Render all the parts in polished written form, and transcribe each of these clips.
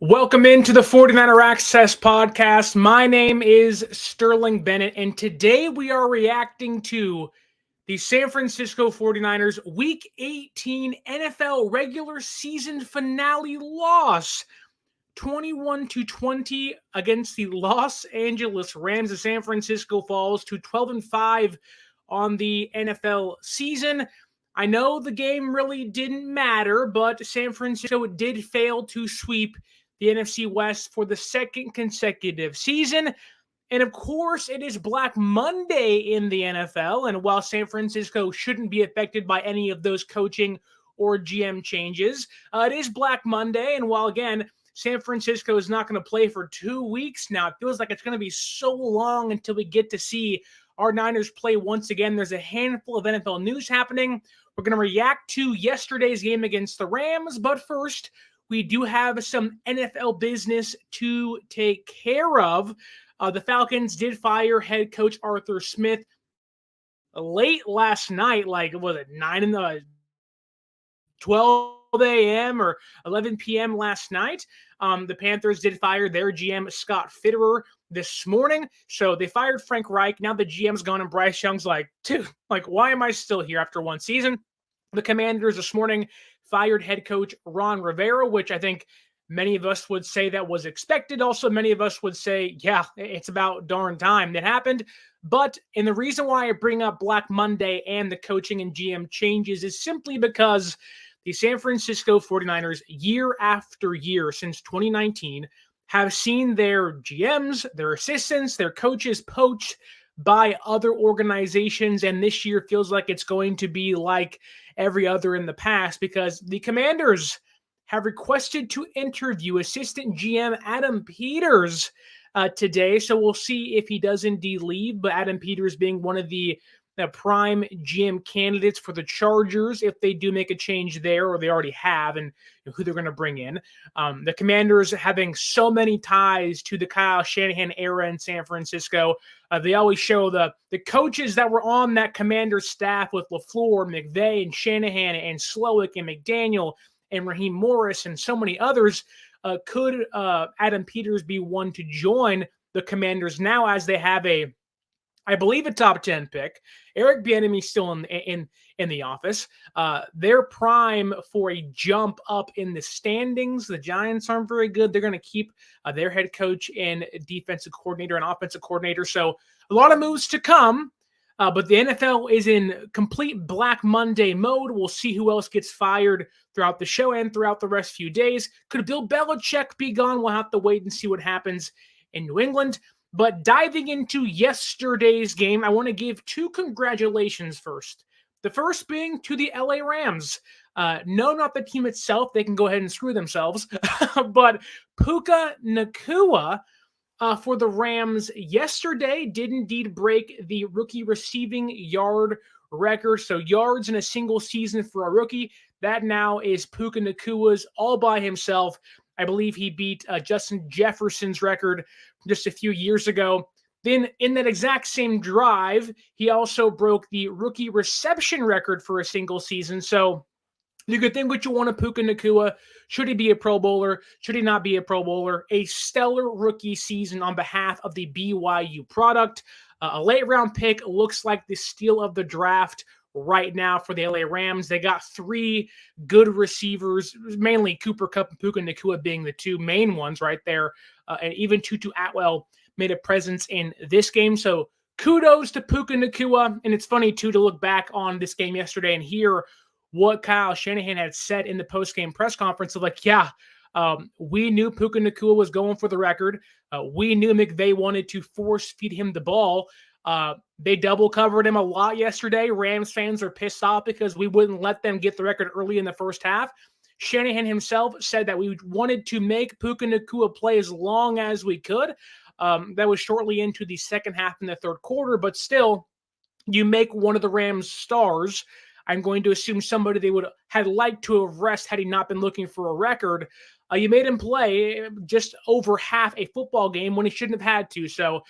Welcome into the 49er Access podcast. My name is Sterling Bennett, and today we are reacting to the San Francisco 49ers Week 18 NFL regular season finale loss, 21-20 against the Los Angeles Rams. The San Francisco falls to 12-5 on the NFL season. I know the game really didn't matter, but San Francisco did fail to sweep the NFC West for the second consecutive season. And of course, it is Black Monday in the NFL. And while San Francisco shouldn't be affected by any of those coaching or GM changes, it is Black Monday. And while, again, San Francisco is not going to play for 2 weeks now, it feels like it's going to be so long until we get to see our Niners play once again. There's a handful of NFL news happening. We're going to react to yesterday's game against the Rams. But first, we do have some NFL business to take care of. The Falcons did fire head coach Arthur Smith late last night, like, was it 12 a.m. or 11 p.m. last night. The Panthers did fire their GM, Scott Fitterer, this morning. So they fired Frank Reich. Now the GM's gone, and Bryce Young's like, dude, like, why am I still here after one season? The Commanders this morning fired head coach Ron Rivera, which I think many of us would say that was expected. Also, many of us would say, yeah, it's about darn time that happened. And the reason why I bring up Black Monday and the coaching and GM changes is simply because the San Francisco 49ers, year after year since 2019, have seen their GMs, their assistants, their coaches poached by other organizations. And this year feels like it's going to be like every other in the past, because the Commanders have requested to interview assistant GM Adam Peters today. So we'll see if he does indeed leave. But Adam Peters being one of the prime GM candidates for the Chargers, if they do make a change there, or they already have, and who they're going to bring in. The Commanders having so many ties to the Kyle Shanahan era in San Francisco. They always show the coaches that were on that Commanders staff with LaFleur, McVay, and Shanahan, and Slowick, and McDaniel, and Raheem Morris, and so many others. Could Adam Peters be one to join the Commanders now, as they have I believe a top 10 pick? Eric Bieniemy still in the office. They're prime for a jump up in the standings. The Giants aren't very good. They're going to keep their head coach and defensive coordinator and offensive coordinator. So a lot of moves to come. But the NFL is in complete Black Monday mode. We'll see who else gets fired throughout the show and throughout the rest few days. Could Bill Belichick be gone? We'll have to wait and see what happens in New England. But diving into yesterday's game, I want to give two congratulations first. The first being to the LA Rams. No, not the team itself. They can go ahead and screw themselves. But Puke Nacua for the Rams yesterday did indeed break the rookie receiving yard record. So yards in a single season for a rookie. That now is Puke Nacua's all by himself. I believe he beat Justin Jefferson's record just a few years ago. Then in that exact same drive, he also broke the rookie reception record for a single season. So you could think what you want of Puke Nacua. Should he be a Pro Bowler? Should he not be a Pro Bowler? A stellar rookie season on behalf of the BYU product. A late round pick, looks like the steal of the draft right now for the LA Rams. They got three good receivers, mainly Cooper Kupp and Puke Nacua being the two main ones right there. And even Tutu Atwell made a presence in this game. So kudos to Puke Nacua. And it's funny, too, to look back on this game yesterday and hear what Kyle Shanahan had said in the post-game press conference of like, yeah, we knew Puke Nacua was going for the record. We knew McVay wanted to force feed him the ball. They double covered him a lot yesterday. Rams fans are pissed off because we wouldn't let them get the record early in the first half. Shanahan himself said that we wanted to make Puke Nacua play as long as we could. That was shortly into the second half in the third quarter, but still, you make one of the Rams' stars. I'm going to assume somebody they would had liked to have rested had he not been looking for a record. You made him play just over half a football game when he shouldn't have had to. So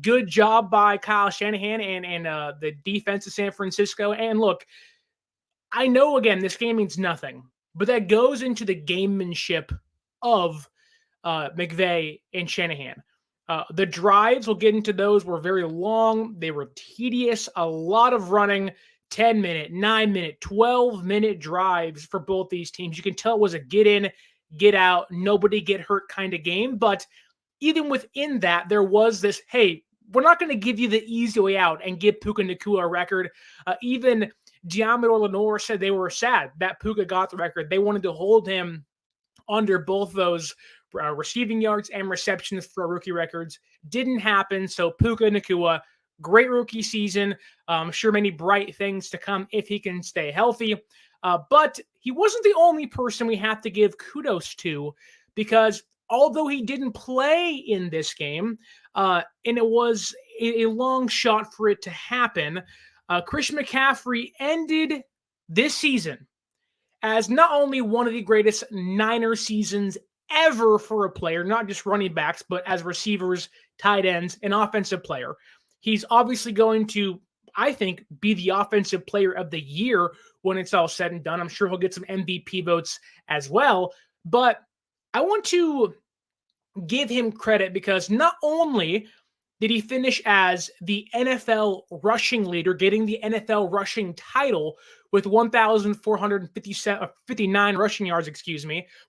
good job by Kyle Shanahan and the defense of San Francisco. And look, I know, again, this game means nothing, but that goes into the gamemanship of McVay, and Shanahan. The drives, we'll get into those, were very long. They were tedious, a lot of running, 10-minute, 9-minute, 12-minute drives for both these teams. You can tell it was a get in, get out, nobody get hurt kind of game. But even within that, there was this, hey, we're not going to give you the easy way out and give Puke Nacua a record. Even Diamador Lenore said they were sad that Puka got the record. They wanted to hold him under both those receiving yards and receptions for rookie records. Didn't happen. So Puka Nacua, great rookie season. I'm sure many bright things to come if he can stay healthy. But he wasn't the only person we have to give kudos to, because although he didn't play in this game, and it was a long shot for it to happen, Christian McCaffrey ended this season as not only one of the greatest Niner seasons ever for a player, not just running backs, but as receivers, tight ends, and offensive player. He's obviously going to, I think, be the offensive player of the year when it's all said and done. I'm sure he'll get some MVP votes as well. But I want to give him credit because not only did he finish as the NFL rushing leader, getting the NFL rushing title with 1,459 rushing yards,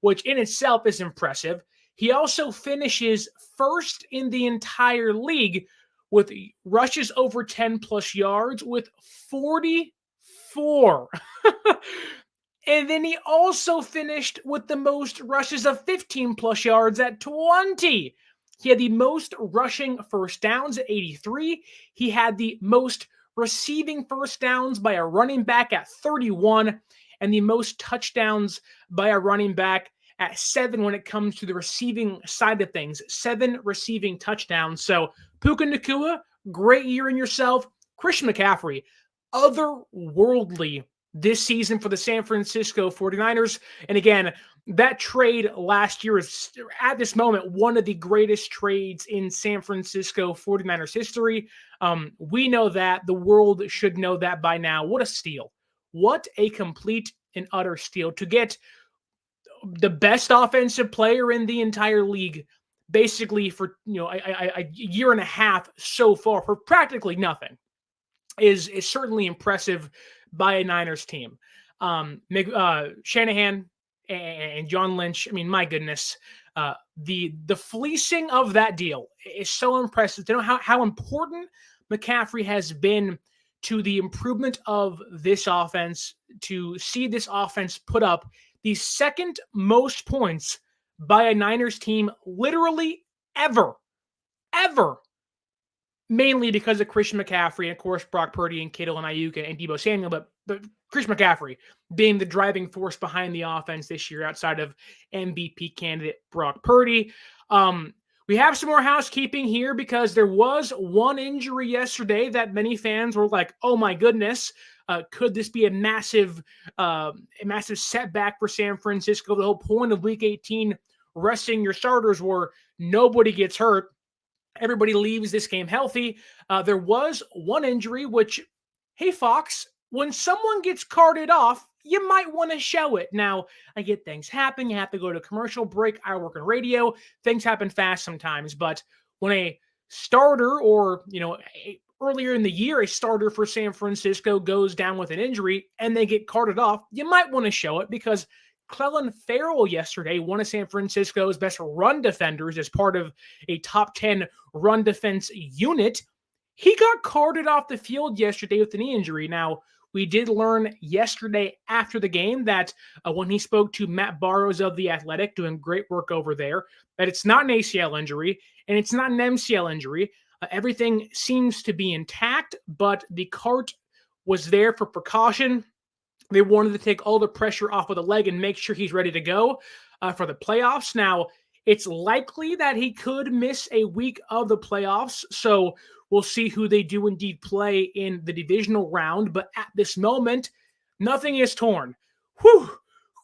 which in itself is impressive. He also finishes first in the entire league with rushes over 10 plus yards with 44. And then he also finished with the most rushes of 15 plus yards at 20. He had the most rushing first downs at 83. He had the most receiving first downs by a running back at 31, and the most touchdowns by a running back at 7 when it comes to the receiving side of things. 7 receiving touchdowns. So Puka Nacua, great year in yourself. Christian McCaffrey, otherworldly this season for the San Francisco 49ers. And again, that trade last year is, at this moment, one of the greatest trades in San Francisco 49ers history. We know that. The world should know that by now. What a steal. What a complete and utter steal to get the best offensive player in the entire league, basically for a year and a half so far for practically nothing, is certainly impressive by a Niners team. Shanahan and John Lynch, I mean, my goodness, the fleecing of that deal is so impressive to know how important McCaffrey has been to the improvement of this offense, to see this offense put up the second most points by a Niners team literally ever, mainly because of Christian McCaffrey and, of course, Brock Purdy and Kittle and Ayuk and Deebo Samuel, but Christian McCaffrey being the driving force behind the offense this year outside of MVP candidate Brock Purdy. We have some more housekeeping here because there was one injury yesterday that many fans were like, oh my goodness, could this be a massive setback for San Francisco? The whole point of Week 18 resting your starters were nobody gets hurt. Everybody leaves this game healthy. There was one injury, which, hey, Fox, when someone gets carted off, you might want to show it. Now, I get things happen. You have to go to a commercial break. I work in radio. Things happen fast sometimes. But when a starter or, earlier in the year, a starter for San Francisco goes down with an injury and they get carted off, you might want to show it because Clelin Ferrell yesterday, one of San Francisco's best run defenders as part of a top 10 run defense unit, he got carted off the field yesterday with a knee injury. Now, we did learn yesterday after the game that when he spoke to Matt Barrows of The Athletic, doing great work over there, that it's not an ACL injury and it's not an MCL injury. Everything seems to be intact, but the cart was there for precaution. They wanted to take all the pressure off of the leg and make sure he's ready to go for the playoffs. Now, it's likely that he could miss a week of the playoffs, so we'll see who they do indeed play in the divisional round. But at this moment, nothing is torn. Whew!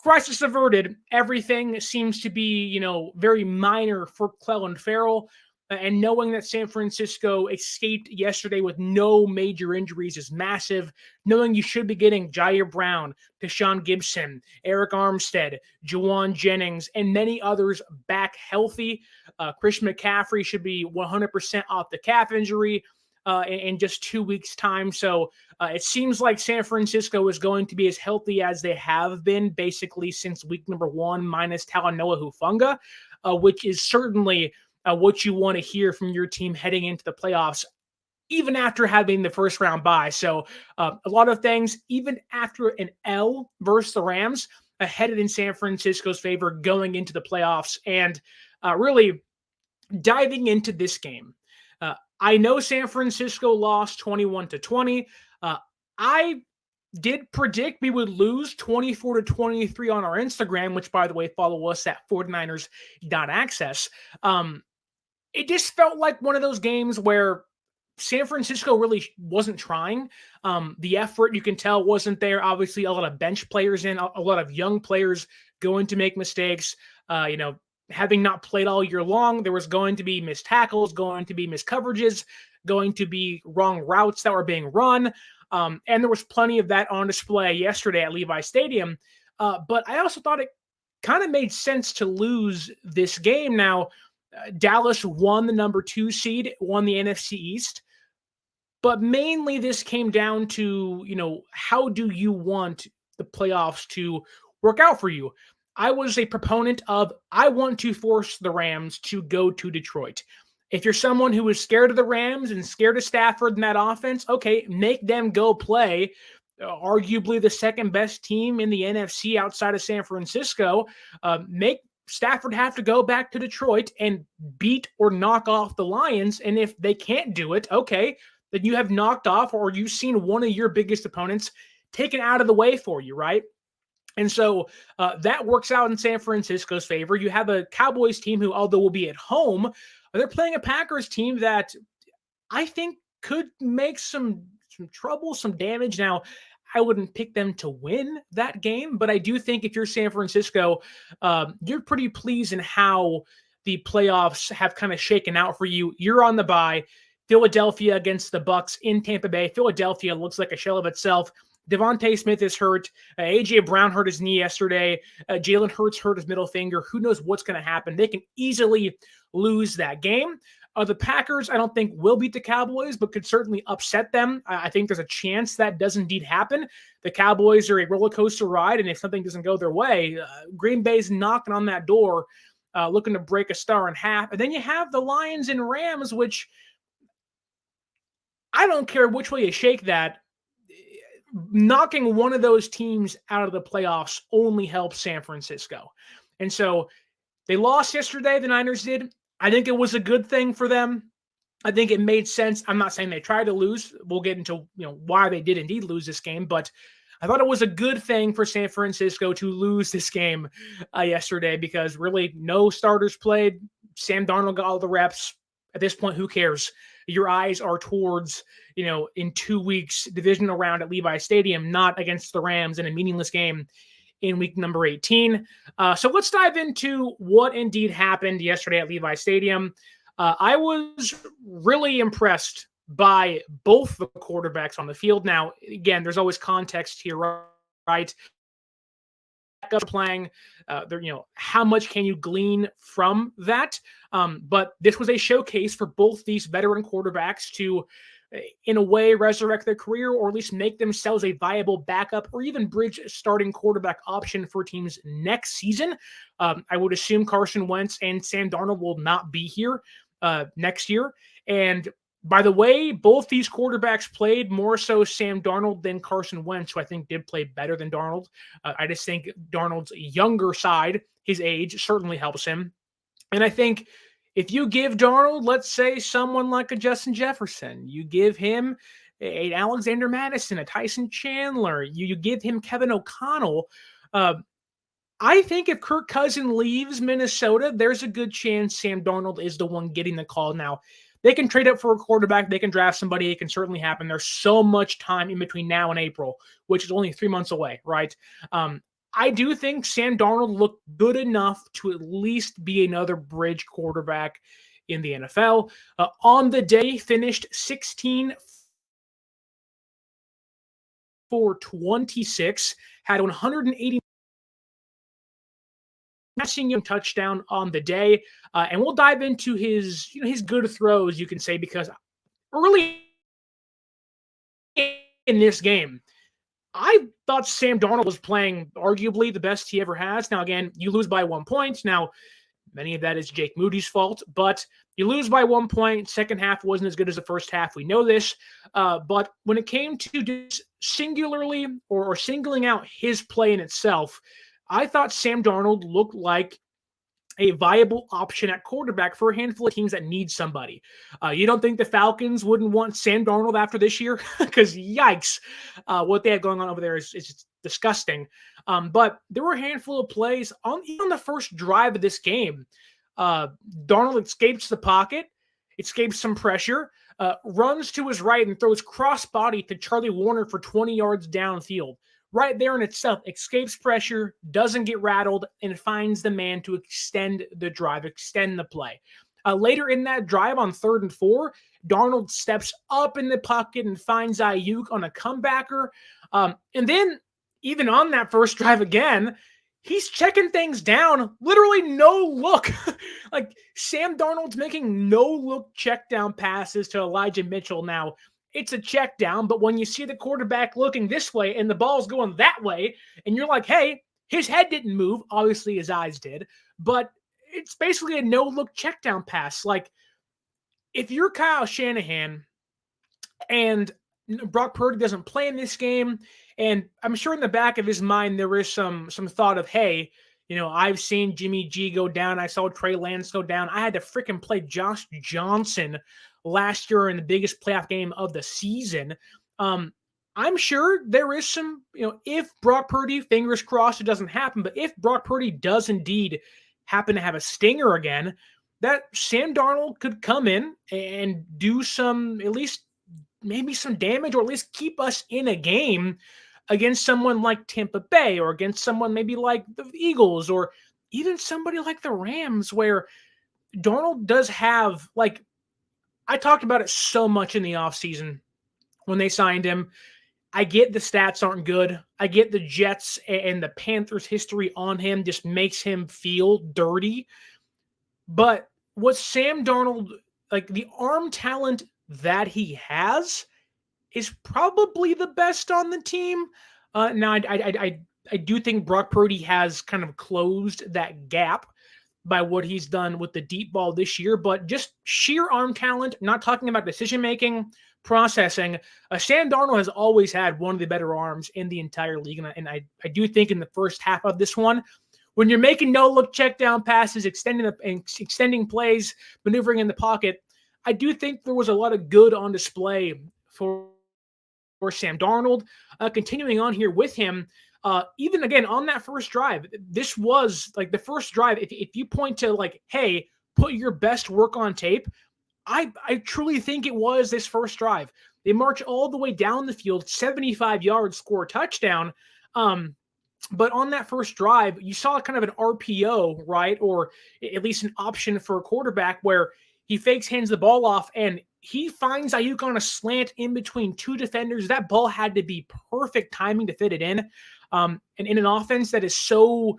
Crisis averted. Everything seems to be, very minor for Clelin Ferrell. And knowing that San Francisco escaped yesterday with no major injuries is massive. Knowing you should be getting Jair Brown, Deshaun Gibson, Eric Armstead, Juwan Jennings, and many others back healthy. Christian McCaffrey should be 100% off the calf injury in just 2 weeks' time. So it seems like San Francisco is going to be as healthy as they have been basically since week number 1, minus Talanoa Hufanga, which is certainly what you want to hear from your team heading into the playoffs, even after having the first round bye. So a lot of things, even after an L versus the Rams, headed in San Francisco's favor going into the playoffs. And really diving into this game, I know San Francisco lost 21-20. I did predict we would lose 24-23 on our Instagram, which, by the way, follow us at 49ers.access. It just felt like one of those games where San Francisco really wasn't trying. The effort, you can tell, wasn't there. Obviously, a lot of bench players a lot of young players going to make mistakes. Having not played all year long, there was going to be missed tackles, going to be missed coverages, going to be wrong routes that were being run. And there was plenty of that on display yesterday at Levi Stadium. But I also thought it kind of made sense to lose this game. Now, Dallas won the number 2 seed, won the NFC East. But mainly this came down to, how do you want the playoffs to work out for you? I was a proponent of, I want to force the Rams to go to Detroit. If you're someone who is scared of the Rams and scared of Stafford and that offense, okay, make them go play arguably the second best team in the NFC outside of San Francisco. Make Stafford have to go back to Detroit and beat or knock off the Lions. And if they can't do it, okay, then you have knocked off or you've seen one of your biggest opponents taken out of the way for you, right? And so that works out in San Francisco's favor. You have a Cowboys team who, although will be at home, they're playing a Packers team that I think could make some trouble, some damage. Now, I wouldn't pick them to win that game, but I do think if you're San Francisco, you're pretty pleased in how the playoffs have kind of shaken out for you. You're on the bye. Philadelphia against the Bucs in Tampa Bay. Philadelphia looks like a shell of itself. Devontae Smith is hurt. A.J. Brown hurt his knee yesterday. Jalen Hurts hurt his middle finger. Who knows what's going to happen? They can easily lose that game. The Packers, I don't think, will beat the Cowboys, but could certainly upset them. I think there's a chance that does indeed happen. The Cowboys are a roller coaster ride, and if something doesn't go their way, Green Bay's knocking on that door, looking to break a star in half. And then you have the Lions and Rams, which I don't care which way you shake that. Knocking one of those teams out of the playoffs only helps San Francisco. And so they lost yesterday, the Niners did. I think it was a good thing for them. I think it made sense. I'm not saying they tried to lose. We'll get into why they did indeed lose this game, but I thought it was a good thing for San Francisco to lose this game yesterday because really no starters played. Sam Darnold got all the reps. At this point, who cares? Your eyes are towards, in 2 weeks, divisional round at Levi Stadium, not against the Rams in a meaningless game in week number 18. So let's dive into what indeed happened yesterday at Levi Stadium. I was really impressed by both the quarterbacks on the field. Now, again, there's always context here, right? Playing, how much can you glean from that? But this was a showcase for both these veteran quarterbacks to, in a way, resurrect their career or at least make themselves a viable backup or even bridge starting quarterback option for teams next season. I would assume Carson Wentz and Sam Darnold will not be here next year. And by the way, both these quarterbacks played, more so Sam Darnold than Carson Wentz, who I think did play better than Darnold. I just think Darnold's younger side, his age, certainly helps him. And I think if you give Darnold, let's say, someone like a Justin Jefferson, you give him a Alexander Madison, a Tyson Chandler, you give him Kevin O'Connell, I think if Kirk Cousins leaves Minnesota, there's a good chance Sam Darnold is the one getting the call. Now, they can trade up for a quarterback. They can draft somebody. It can certainly happen. There's so much time in between now and April, which is only 3 months away, right? I do think Sam Darnold looked good enough to at least be another bridge quarterback in the NFL. On the day, finished 16 for 26, had 180 passing touchdown on the day, and we'll dive into his good throws, you can say, because early in this game, I thought Sam Darnold was playing arguably the best he ever has. Now, again, you lose by 1 point. Now, many of that is Jake Moody's fault, but you lose by 1 point. Second half wasn't as good as the first half. We know this. But when it came to just singularly or singling out his play in itself, I thought Sam Darnold looked like a viable option at quarterback for a handful of teams that need somebody. You don't think the Falcons wouldn't want Sam Darnold after this year? Because yikes, what they have going on over there is disgusting. But there were a handful of plays even on the first drive of this game. Darnold escapes the pocket, escapes some pressure, runs to his right and throws cross-body to Charlie Warner for 20 yards downfield. Right there in itself, escapes pressure, doesn't get rattled, and finds the man to extend the drive, extend the play. Later in that drive on 3rd and 4, Darnold steps up in the pocket and finds Ayuk on a comebacker. And then, even on that first drive again, he's checking things down, literally no look. Like, Sam Darnold's making no-look check down passes to Elijah Mitchell now. It's a check down, but when you see the quarterback looking this way and the ball's going that way, and you're like, hey, his head didn't move. Obviously, his eyes did, but it's basically a no-look check down pass. Like, if you're Kyle Shanahan and Brock Purdy doesn't play in this game, and I'm sure in the back of his mind there is some thought of, hey, I've seen Jimmy G go down. I saw Trey Lance go down. I had to freaking play Josh Johnson last year in the biggest playoff game of the season. I'm sure there is some, if Brock Purdy, fingers crossed it doesn't happen, but if Brock Purdy does indeed happen to have a stinger again, that Sam Darnold could come in and do some, at least maybe some damage, or at least keep us in a game against someone like Tampa Bay, or against someone maybe like the Eagles, or even somebody like the Rams, where Darnold does have, like, I talked about it so much in the offseason when they signed him. I get the stats aren't good. I get the Jets and the Panthers' history on him just makes him feel dirty. But what Sam Darnold, like, the arm talent that he has is probably the best on the team. Now, I do think Brock Purdy has kind of closed that gap by what he's done with the deep ball this year, but just sheer arm talent, not talking about decision-making, processing, Sam Darnold has always had one of the better arms in the entire league, and I do think in the first half of this one, when you're making no-look check-down passes, extending plays, maneuvering in the pocket, I do think there was a lot of good on display for Sam Darnold. Continuing on here with him, even again on that first drive, this was like the first drive. If you point to, like, hey, put your best work on tape, I truly think it was this first drive. They march all the way down the field, 75 yards, score a touchdown. But on that first drive, you saw kind of an RPO, right? Or at least an option for a quarterback where he fakes, hands the ball off, and he finds Ayuk on a slant in between two defenders. That ball had to be perfect timing to fit it in. And in an offense that is so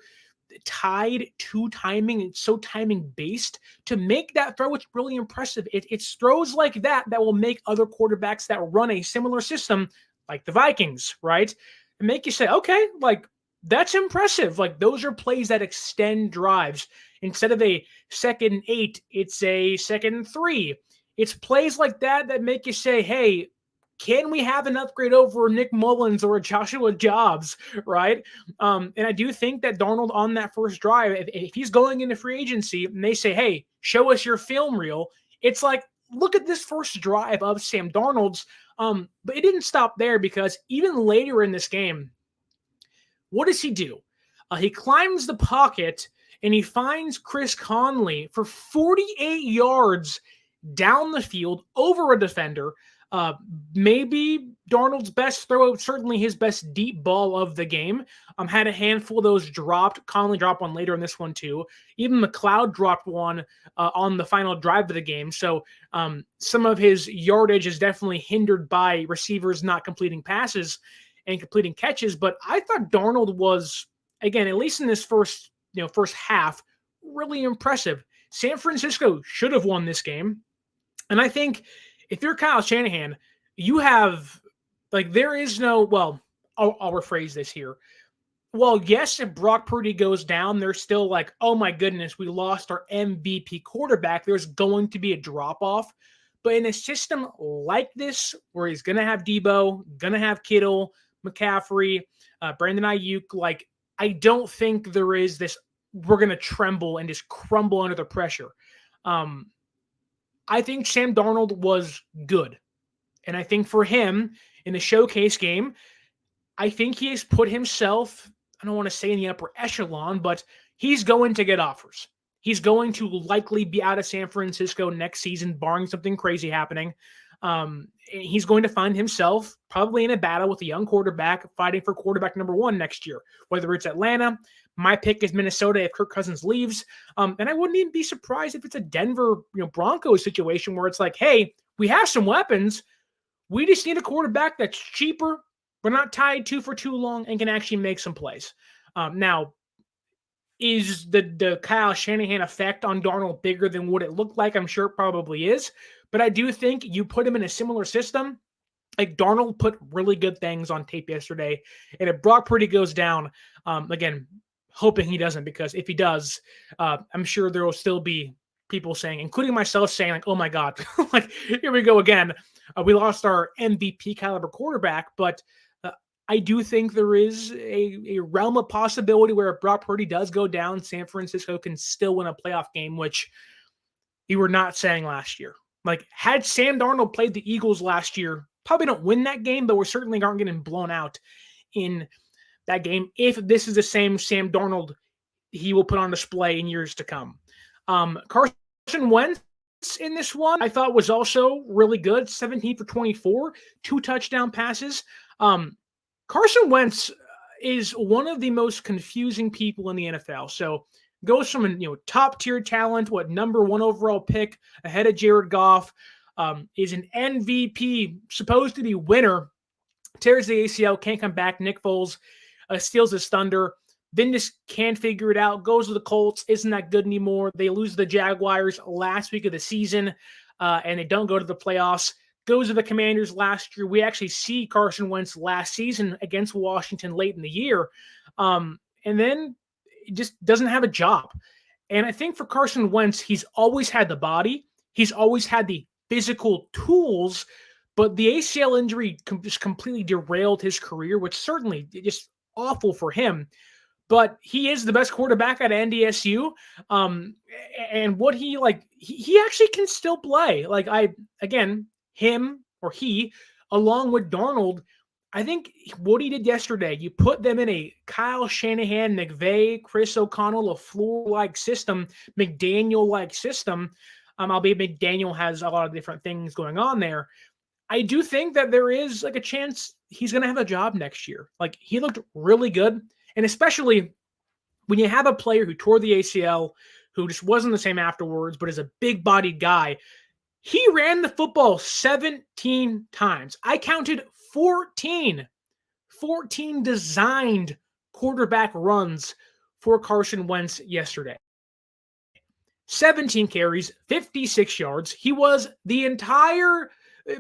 tied to timing, it's so timing based, to make that throw, it's really impressive. It's throws like that will make other quarterbacks that run a similar system, like the Vikings, right, and make you say, okay, like, that's impressive. Like, those are plays that extend drives. Instead of a 2nd and 8, it's a 2nd and 3. It's plays like that make you say, hey, can we have an upgrade over Nick Mullins or a Joshua Jobs, right? And I do think that Darnold on that first drive, if he's going into free agency and they say, hey, show us your film reel, it's like, look at this first drive of Sam Darnold's. But it didn't stop there, because even later in this game, what does he do? He climbs the pocket and he finds Chris Conley for 48 yards down the field over a defender. Uh, Maybe Darnold's best throw, certainly his best deep ball of the game. Had a handful of those dropped. Conley dropped one later in this one too. Even McLeod dropped one on the final drive of the game. So some of his yardage is definitely hindered by receivers not completing passes and completing catches. But I thought Darnold was, again, at least in this first half, really impressive. San Francisco should have won this game. And I think if you're Kyle Shanahan, you have, like, there is no, well, I'll rephrase this here. Well, yes, if Brock Purdy goes down, they're still like, oh my goodness, we lost our MVP quarterback. There's going to be a drop off. But in a system like this, where he's going to have Deebo, going to have Kittle, McCaffrey, Brandon Ayuk, like, I don't think there is this, we're going to tremble and just crumble under the pressure. I think Sam Darnold was good. And I think for him, in the showcase game, I think he has put himself, I don't want to say in the upper echelon, but he's going to get offers. He's going to likely be out of San Francisco next season, barring something crazy happening. He's going to find himself probably in a battle with a young quarterback fighting for quarterback number 1 next year, whether it's Atlanta. My pick is Minnesota if Kirk Cousins leaves. And I wouldn't even be surprised if it's a Denver Broncos situation where it's like, hey, we have some weapons. We just need a quarterback that's cheaper, but not tied to for too long and can actually make some plays. Now, is the Kyle Shanahan effect on Darnold bigger than what it looked like? I'm sure it probably is. But I do think you put him in a similar system. Like, Darnold put really good things on tape yesterday. And if Brock Purdy goes down, again, hoping he doesn't, because if he does, I'm sure there will still be people saying, including myself, saying like, oh my God, like, here we go again. We lost our MVP caliber quarterback, but I do think there is a realm of possibility where if Brock Purdy does go down, San Francisco can still win a playoff game, which you were not saying last year. Like, had Sam Darnold played the Eagles last year, probably don't win that game, but we certainly aren't getting blown out in that game. If this is the same Sam Darnold he will put on display in years to come. Carson Wentz in this one, I thought was also really good. 17 for 24, 2 touchdown passes. Carson Wentz is one of the most confusing people in the NFL. So goes from top tier talent, number 1 overall pick ahead of Jared Goff, is an MVP, supposed to be winner, tears the ACL, can't come back. Nick Foles steals his thunder, then just can't figure it out, goes to the Colts, isn't that good anymore. They lose to the Jaguars last week of the season, and they don't go to the playoffs. Goes to the Commanders last year. We actually see Carson Wentz last season against Washington late in the year, and then just doesn't have a job. And I think for Carson Wentz, he's always had the body. He's always had the physical tools, but the ACL injury just completely derailed his career, which certainly just awful for him. But he is the best quarterback at NDSU. And what he actually can still play. Like, him or he, along with Darnold, I think what he did yesterday, you put them in a Kyle Shanahan, McVay, Chris O'Connell, LaFleur-like system, McDaniel-like system. Albeit McDaniel has a lot of different things going on there. I do think that there is like a chance he's going to have a job next year. Like, he looked really good. And especially when you have a player who tore the ACL, who just wasn't the same afterwards, but is a big-bodied guy. He ran the football 17 times. I counted 14 designed quarterback runs for Carson Wentz yesterday. 17 carries, 56 yards. He was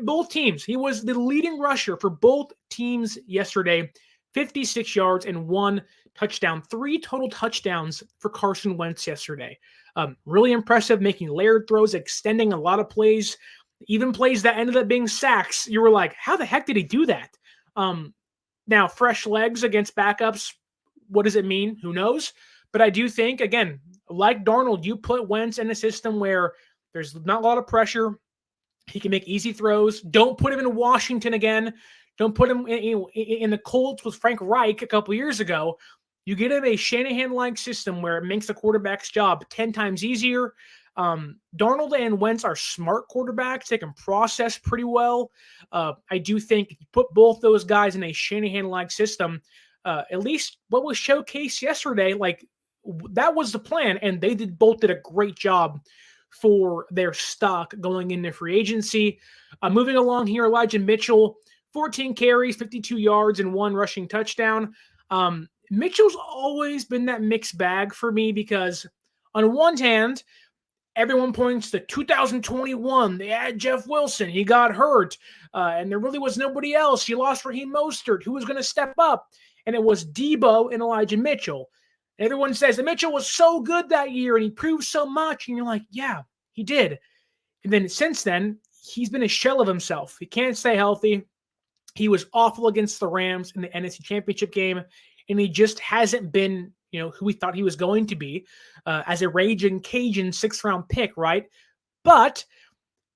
both teams. He was the leading rusher for both teams yesterday. 56 yards and 1 touchdown. 3 total touchdowns for Carson Wentz yesterday. Really impressive, making layered throws, extending a lot of plays, even plays that ended up being sacks. You were like, how the heck did he do that? Now, fresh legs against backups, what does it mean? Who knows? But I do think, again, like Darnold, you put Wentz in a system where there's not a lot of pressure. He can make easy throws. Don't put him in Washington again. Don't put him in the Colts with Frank Reich a couple years ago. You get him a Shanahan-like system where it makes the quarterback's job 10 times easier. Darnold and Wentz are smart quarterbacks. They can process pretty well. I do think if you put both those guys in a Shanahan-like system, at least what was showcased yesterday, like that was the plan, and they both did a great job for their stock going into free agency. Moving along here, Elijah Mitchell, 14 carries, 52 yards, and 1 rushing touchdown. Mitchell's always been that mixed bag for me because on one hand, everyone points to 2021. They had Jeff Wilson. He got hurt. And there really was nobody else. You lost Raheem Mostert. Who was going to step up? And it was Deebo and Elijah Mitchell. And everyone says that Mitchell was so good that year and he proved so much. And you're like, yeah, he did. And then since then, he's been a shell of himself. He can't stay healthy. He was awful against the Rams in the NFC Championship game. And he just hasn't been, who we thought he was going to be as a raging Cajun 6th-round pick, right? But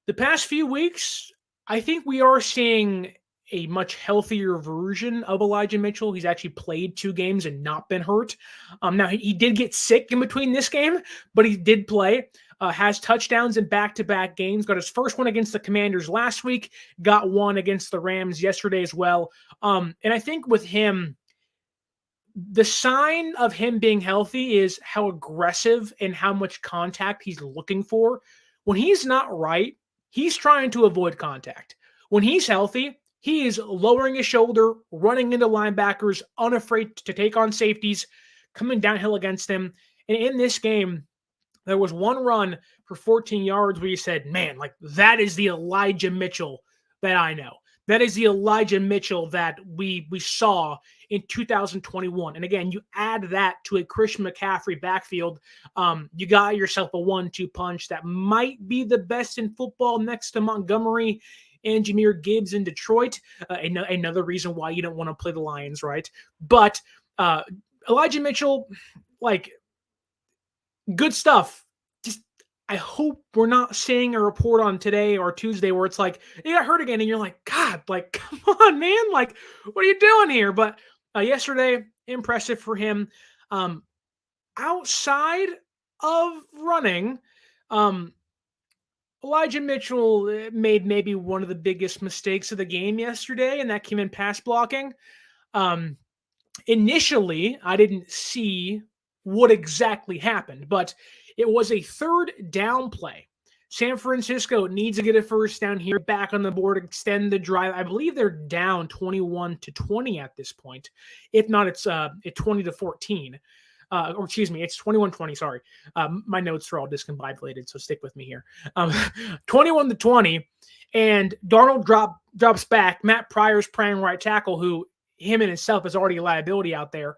the past few weeks, I think we are seeing a much healthier version of Elijah Mitchell. He's actually played 2 games and not been hurt. Now, he did get sick in between this game, but he did play. Has touchdowns in back-to-back games. Got his first one against the Commanders last week. Got one against the Rams yesterday as well. And I think with him, the sign of him being healthy is how aggressive and how much contact he's looking for. When he's not right, he's trying to avoid contact. When he's healthy, he is lowering his shoulder, running into linebackers, unafraid to take on safeties, coming downhill against them. And in this game, there was one run for 14 yards where you said, man, like that is the Elijah Mitchell that I know. That is the Elijah Mitchell that we saw in 2021. And again, you add that to a Christian McCaffrey backfield, you got yourself a 1-2 punch that might be the best in football next to Montgomery and Jahmyr Gibbs in Detroit. Another reason why you don't want to play the Lions, right? But Elijah Mitchell, like, good stuff. I hope we're not seeing a report on today or Tuesday where it's like, he got hurt again, and you're like, God, like, come on, man. Like, what are you doing here? But yesterday, impressive for him. Outside of running, Elijah Mitchell made maybe one of the biggest mistakes of the game yesterday, and that came in pass blocking. Initially, I didn't see what exactly happened, but it was a 3rd down play. San Francisco needs to get a first down here, back on the board, extend the drive. I believe they're down 21-20 at this point. If not, it's 20-14. Or excuse me, it's 21-20. Sorry. My notes are all discombobulated, so stick with me here. 21-20, and Darnold drops back. Matt Pryor's playing right tackle, who him and himself is already a liability out there.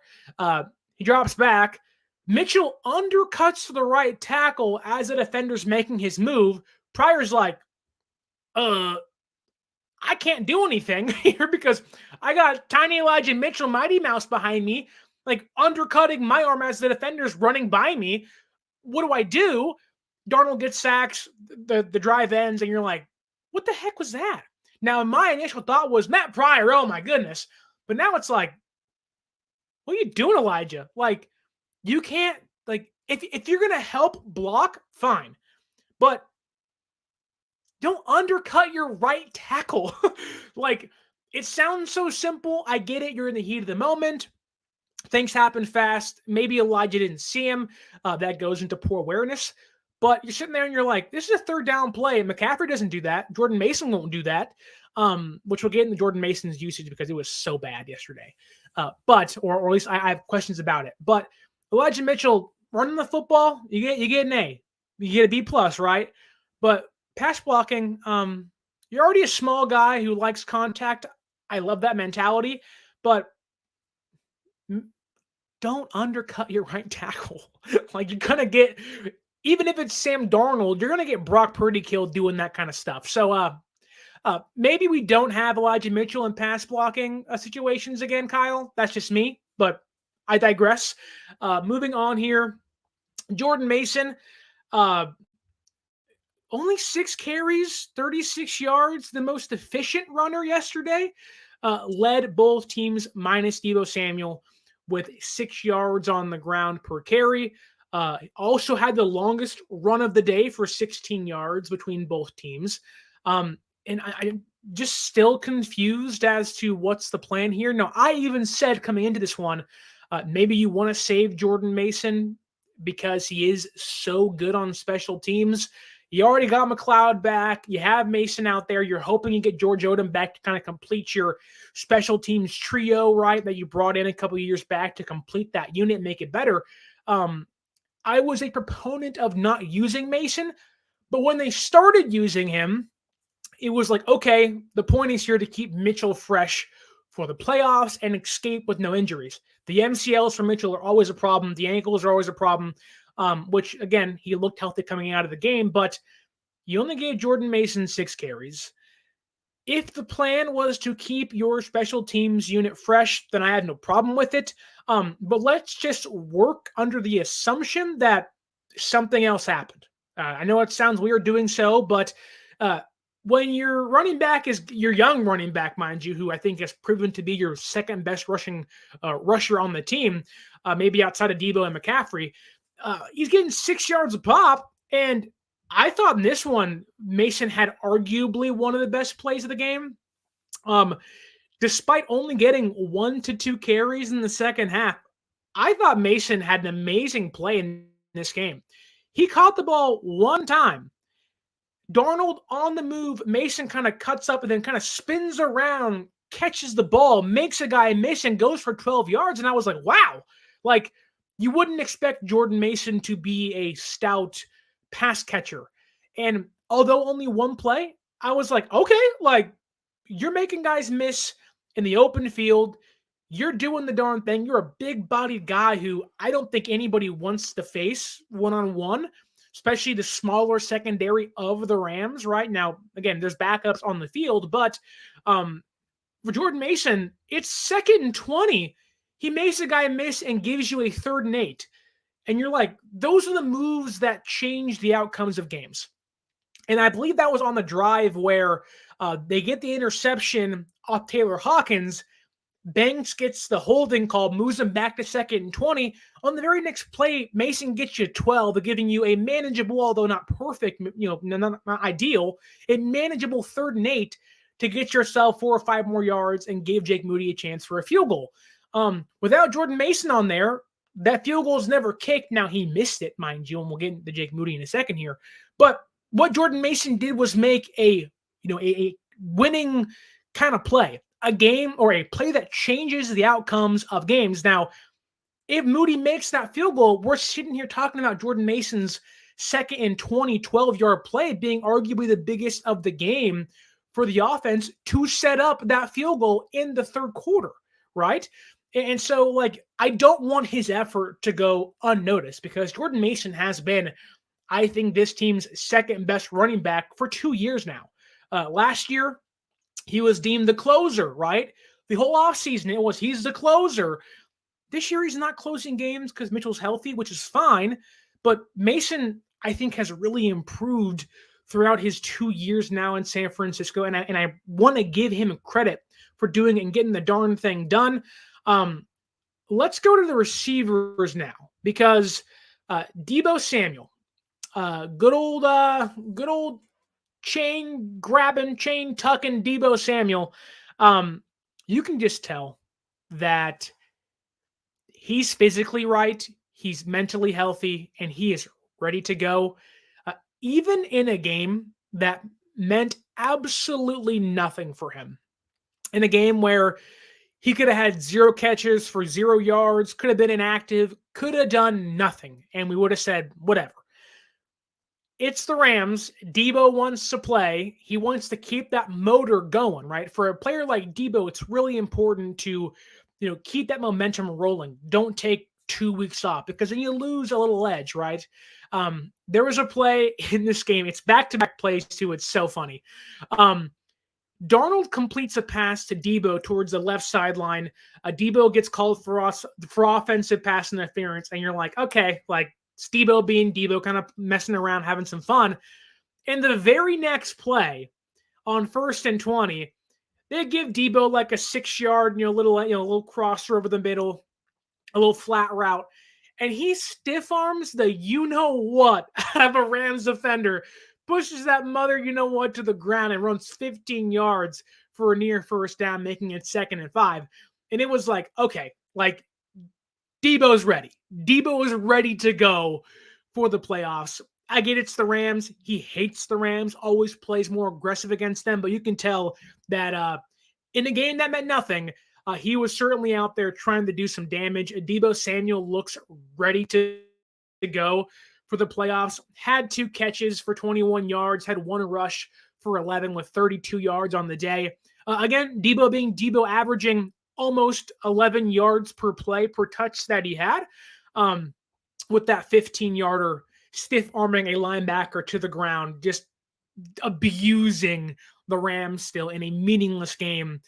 He drops back. Mitchell undercuts to the right tackle as the defender's making his move. Pryor's like, I can't do anything here because I got tiny Elijah Mitchell, Mighty Mouse behind me, like undercutting my arm as the defender's running by me. What do I do? Darnold gets sacks, the drive ends, and you're like, what the heck was that? Now, my initial thought was Matt Pryor, oh my goodness. But now it's like, what are you doing, Elijah? Like, you can't, like, if you're going to help block, fine. But don't undercut your right tackle. Like, it sounds so simple. I get it. You're in the heat of the moment. Things happen fast. Maybe Elijah didn't see him. That goes into poor awareness. But you're sitting there and you're like, this is a 3rd down play. McCaffrey doesn't do that. Jordan Mason won't do that, which we'll get into Jordan Mason's usage because it was so bad yesterday. Or at least I have questions about it. But Elijah Mitchell running the football, you get an A. You get a B+, right? But pass blocking, you're already a small guy who likes contact. I love that mentality. But don't undercut your right tackle. Like, you're going to get, even if it's Sam Darnold, you're going to get Brock Purdy killed doing that kind of stuff. So maybe we don't have Elijah Mitchell in pass blocking situations again, Kyle. That's just me. But I digress. Moving on here, Jordan Mason, only 6 carries, 36 yards, the most efficient runner yesterday, led both teams minus Deebo Samuel with 6 yards on the ground per carry. Also had the longest run of the day for 16 yards between both teams. And I'm just still confused as to what's the plan here. Now, I even said coming into this one, maybe you want to save Jordan Mason because he is so good on special teams. You already got McLeod back. You have Mason out there. You're hoping you get George Odom back to kind of complete your special teams trio, right, that you brought in a couple of years back to complete that unit, make it better. I was a proponent of not using Mason, but when they started using him, it was like, okay, the point is here to keep Mitchell fresh for the playoffs and escape with no injuries. The MCLs for Mitchell are always a problem. The ankles are always a problem, which, again, he looked healthy coming out of the game, but you only gave Jordan Mason 6 carries. If the plan was to keep your special teams unit fresh, then I had no problem with it. But let's just work under the assumption that something else happened. I know it sounds weird doing so, but when your running back is your young running back, mind you, who I think has proven to be your second best rusher on the team, maybe outside of Deebo and McCaffrey, he's getting 6 yards a pop. And I thought in this one, Mason had arguably one of the best plays of the game. Despite only getting 1 to 2 carries in the second half, I thought Mason had an amazing play in this game. He caught the ball one time. Darnold on the move, Mason kind of cuts up and then kind of spins around, catches the ball, makes a guy miss, and goes for 12 yards. And I was like, wow. Like, you wouldn't expect Jordan Mason to be a stout pass catcher. And although only one play, I was like, okay, like, you're making guys miss in the open field. You're doing the darn thing. You're a big-bodied guy who I don't think anybody wants to face one-on-one, especially the smaller secondary of the Rams right now. Again, there's backups on the field, but for Jordan Mason, it's 2nd and 20. He makes a guy miss and gives you a 3rd and 8. And you're like, those are the moves that change the outcomes of games. And I believe that was on the drive where they get the interception off Taylor Hawkins. Banks gets the holding call, moves him back to 2nd and 20. On the very next play, Mason gets you 12, giving you a manageable, although not perfect, not ideal, a manageable 3rd and 8 to get yourself 4 or 5 more yards and gave Jake Moody a chance for a field goal. Without Jordan Mason on there, that field goal is never kicked. Now, he missed it, mind you, and we'll get into Jake Moody in a second here. But what Jordan Mason did was make a winning kind of play, a game or a play that changes the outcomes of games. Now, if Moody makes that field goal, we're sitting here talking about Jordan Mason's 2nd and 20, 12-yard play being arguably the biggest of the game for the offense to set up that field goal in the 3rd quarter, right? And so, like, I don't want his effort to go unnoticed because Jordan Mason has been, I think, this team's 2nd best running back for 2 years now. Last year, he was deemed the closer, right? The whole offseason, it was he's the closer. This year, he's not closing games because Mitchell's healthy, which is fine. But Mason, I think, has really improved throughout his 2 years now in San Francisco. And I want to give him credit for doing it and getting the darn thing done. Let's go to the receivers now because Deebo Samuel, good old chain grabbing, chain tucking Deebo Samuel. You can just tell that he's physically right, he's mentally healthy, and he is ready to go. Even in a game that meant absolutely nothing for him, in a game where he could have had 0 catches for 0 yards, could have been inactive, could have done nothing, and we would have said, whatever. It's the Rams. Deebo wants to play. He wants to keep that motor going, right? For a player like Deebo, it's really important to, keep that momentum rolling. Don't take 2 weeks off because then you lose a little edge, right? There was a play in this game. It's back-to-back plays, too. It's so funny. Darnold completes a pass to Deebo towards the left sideline. Deebo gets called for offensive pass interference, and you're like, okay, like, it's Deebo being Deebo, kind of messing around, having some fun. In the very next play, on 1st and 20, they give Deebo like a 6-yard, little crosser over the middle, a little flat route. and he stiff arms the you-know-what out of a Rams defender, pushes that mother you-know-what to the ground and runs 15 yards for a near first down, making it 2nd and 5. And it was like, okay, like Deebo's ready. Deebo is ready to go for the playoffs. I get it's the Rams. He hates the Rams, always plays more aggressive against them, but you can tell that in a game that meant nothing, he was certainly out there trying to do some damage. Deebo Samuel looks ready to go for the playoffs. Had 2 catches for 21 yards, had 1 rush for 11 with 32 yards on the day. Again, Deebo being Deebo, averaging almost 11 yards per play per touch that he had, with that 15-yarder stiff arming a linebacker to the ground, just abusing the Rams still in a meaningless game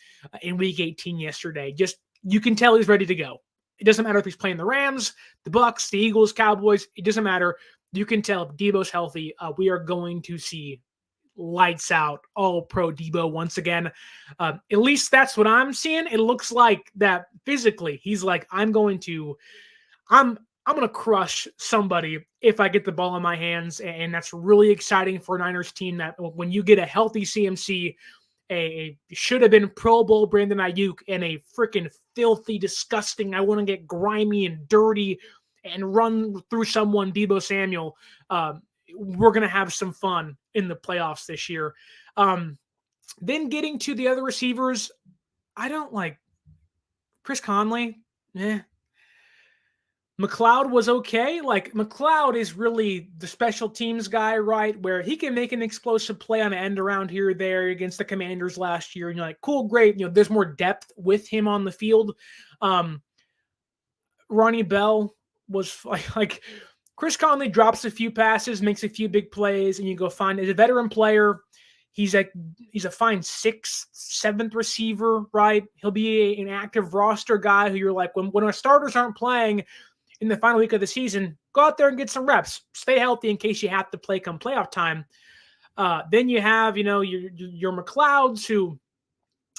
in week 18 yesterday. Just, you can tell he's ready to go. It doesn't matter if he's playing the Rams, the Bucks, the Eagles, Cowboys. It doesn't matter. You can tell if Deebo's healthy. We are going to see lights out, all pro Deebo once again. At least that's what I'm seeing. It looks like that physically he's like, I'm going to crush somebody if I get the ball in my hands. And that's really exciting for a Niners team, that when you get a healthy CMC, a should have been Pro Bowl Brandon Ayuk, and a freaking filthy, disgusting, I want to get grimy and dirty and run through someone, Deebo Samuel, we're going to have some fun in the playoffs this year. Then getting to the other receivers, I don't like Chris Conley. McLeod was okay. Like, McLeod is really the special teams guy, right? Where he can make an explosive play on an end around here or there against the Commanders last year. And you're like, cool, great. There's more depth with him on the field. Ronnie Bell was like Chris Conley drops a few passes, makes a few big plays, and you go find as a veteran player. He's a fine 6th, 7th receiver, right? He'll be an active roster guy who you're like, when our starters aren't playing in the final week of the season, go out there and get some reps. Stay healthy in case you have to play come playoff time. Then you have, your McLeods, who,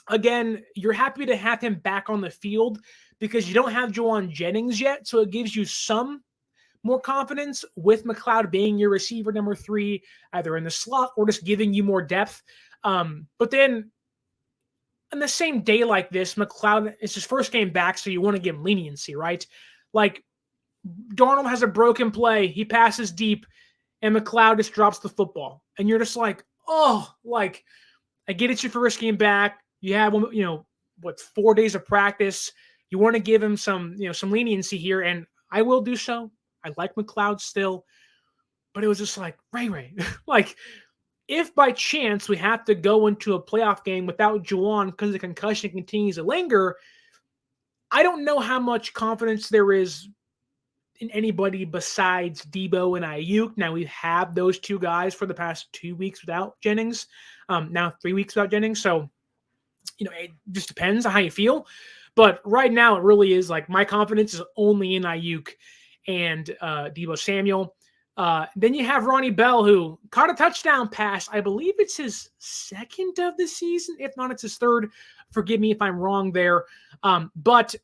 again, you're happy to have him back on the field because you don't have Juwan Jennings yet. So it gives you some more confidence with McLeod being your receiver number 3, either in the slot or just giving you more depth. But then on the same day like this, McLeod, it's his first game back, so you want to give him leniency, right? Like, Darnold has a broken play, he passes deep, and McLeod just drops the football. And you're just like, oh, like, I get it's your first game back. You have, 4 days of practice. You want to give him some leniency here, and I will do so. I like McLeod still, but it was just like, Ray, like, if by chance we have to go into a playoff game without Juwan because the concussion continues to linger, I don't know how much confidence there is in anybody besides Deebo and Ayuk. Now, we have those 2 guys for the past 2 weeks without Jennings, now 3 weeks without Jennings. So, it just depends on how you feel. But right now, it really is like my confidence is only in Ayuk and Deebo Samuel. Then you have Ronnie Bell, who caught a touchdown pass. I believe it's his 2nd of the season. If not, it's his 3rd. Forgive me if I'm wrong there. But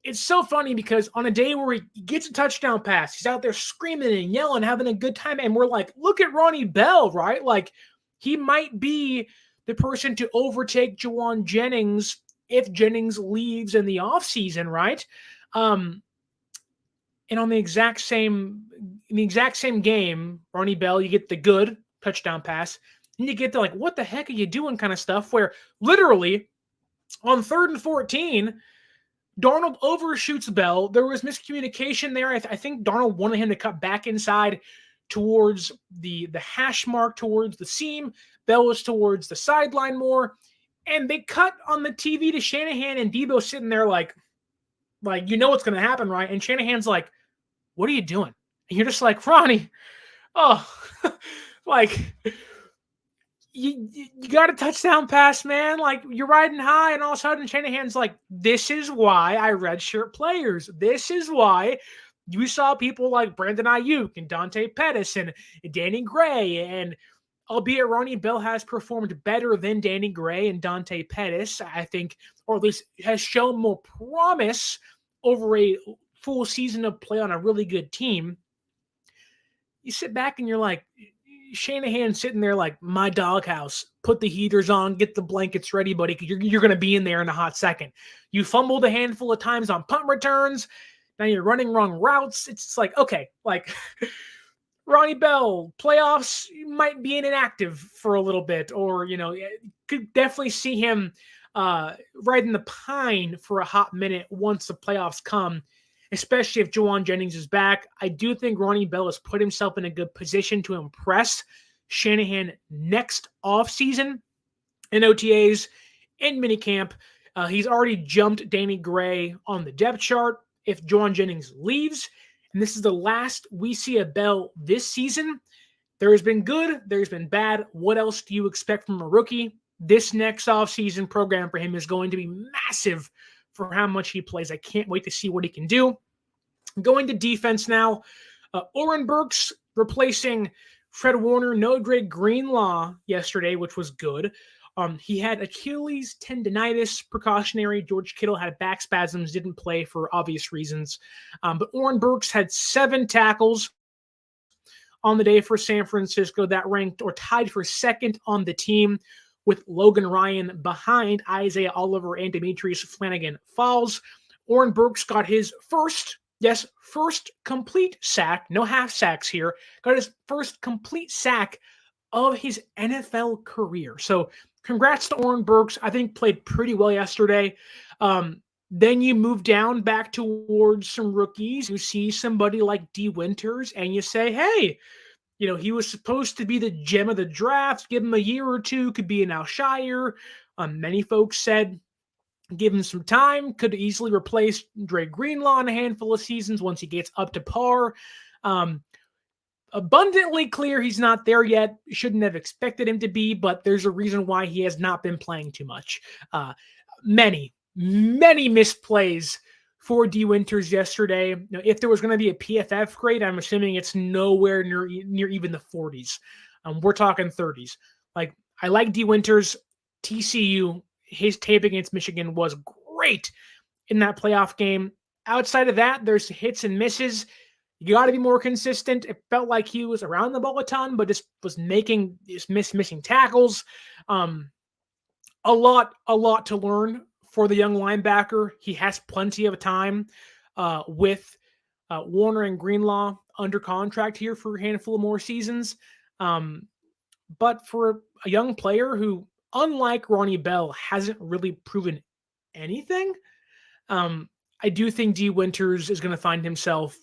it's so funny because on a day where he gets a touchdown pass, he's out there screaming and yelling, having a good time. And we're like, look at Ronnie Bell, right? Like, he might be the person to overtake Juwan Jennings if Jennings leaves in the offseason, right? And on the exact same game, Ronnie Bell, you get the good touchdown pass, and you get the, like, what the heck are you doing kind of stuff, where literally on 3rd and 14, Darnold overshoots Bell. There was miscommunication there. I think Darnold wanted him to cut back inside towards the hash mark, towards the seam. Bell was towards the sideline more. And they cut on the TV to Shanahan, and Deebo sitting there like what's going to happen, right? And Shanahan's like, what are you doing? And you're just like, Ronnie, oh, like, you got a touchdown pass, man. Like, you're riding high, and all of a sudden Shanahan's like, this is why I redshirt players. This is why you saw people like Brandon Ayuk and Dante Pettis and Danny Gray, and albeit Ronnie Bell has performed better than Danny Gray and Dante Pettis, I think, or at least has shown more promise over a full season of play on a really good team, you sit back and you're like, Shanahan sitting there like, my doghouse, put the heaters on, get the blankets ready, buddy, because you're going to be in there in a hot second. You fumbled a handful of times on punt returns. Now you're running wrong routes. It's just like, okay, like Ronnie Bell, playoffs, might be inactive for a little bit, or, could definitely see him riding the pine for a hot minute once the playoffs come, especially if Juwan Jennings is back. I do think Ronnie Bell has put himself in a good position to impress Shanahan next offseason in OTAs, in minicamp. He's already jumped Danny Gray on the depth chart. If Juwan Jennings leaves, and this is the last we see of Bell this season, there has been good, there's been bad. What else do you expect from a rookie? This next offseason program for him is going to be massive for how much he plays. I can't wait to see what he can do. Going to defense now. Oren Burks replacing Fred Warner. No Dre Greenlaw yesterday, which was good. He had Achilles tendonitis, precautionary. George Kittle had back spasms, didn't play for obvious reasons. But Oren Burks had 7 tackles on the day for San Francisco. That ranked or tied for second on the team, with Logan Ryan behind Isaiah Oliver and Demetrius Flanagan-Falls. Oren Burks got his first complete sack, no half sacks here, got his first complete sack of his NFL career. So congrats to Oren Burks. I think played pretty well yesterday. Then you move down back towards some rookies. You see somebody like D. Winters, and you say, hey, he was supposed to be the gem of the draft. Give him a year or two, could be an Alshire. Many folks said, give him some time, could easily replace Dre Greenlaw in a handful of seasons once he gets up to par. Abundantly clear he's not there yet. Shouldn't have expected him to be, but there's a reason why he has not been playing too much. Many misplays for D. Winters yesterday. If there was going to be a PFF grade, I'm assuming it's nowhere near even the 40s. We're talking 30s. Like, I like D. Winters. TCU, his tape against Michigan was great in that playoff game. Outside of that, there's hits and misses. You got to be more consistent. It felt like he was around the ball a ton, but just was missing tackles. A lot to learn for the young linebacker. He has plenty of time with Warner and Greenlaw under contract here for a handful of more seasons. But for a young player who, unlike Ronnie Bell, hasn't really proven anything, I do think D. Winters is going to find himself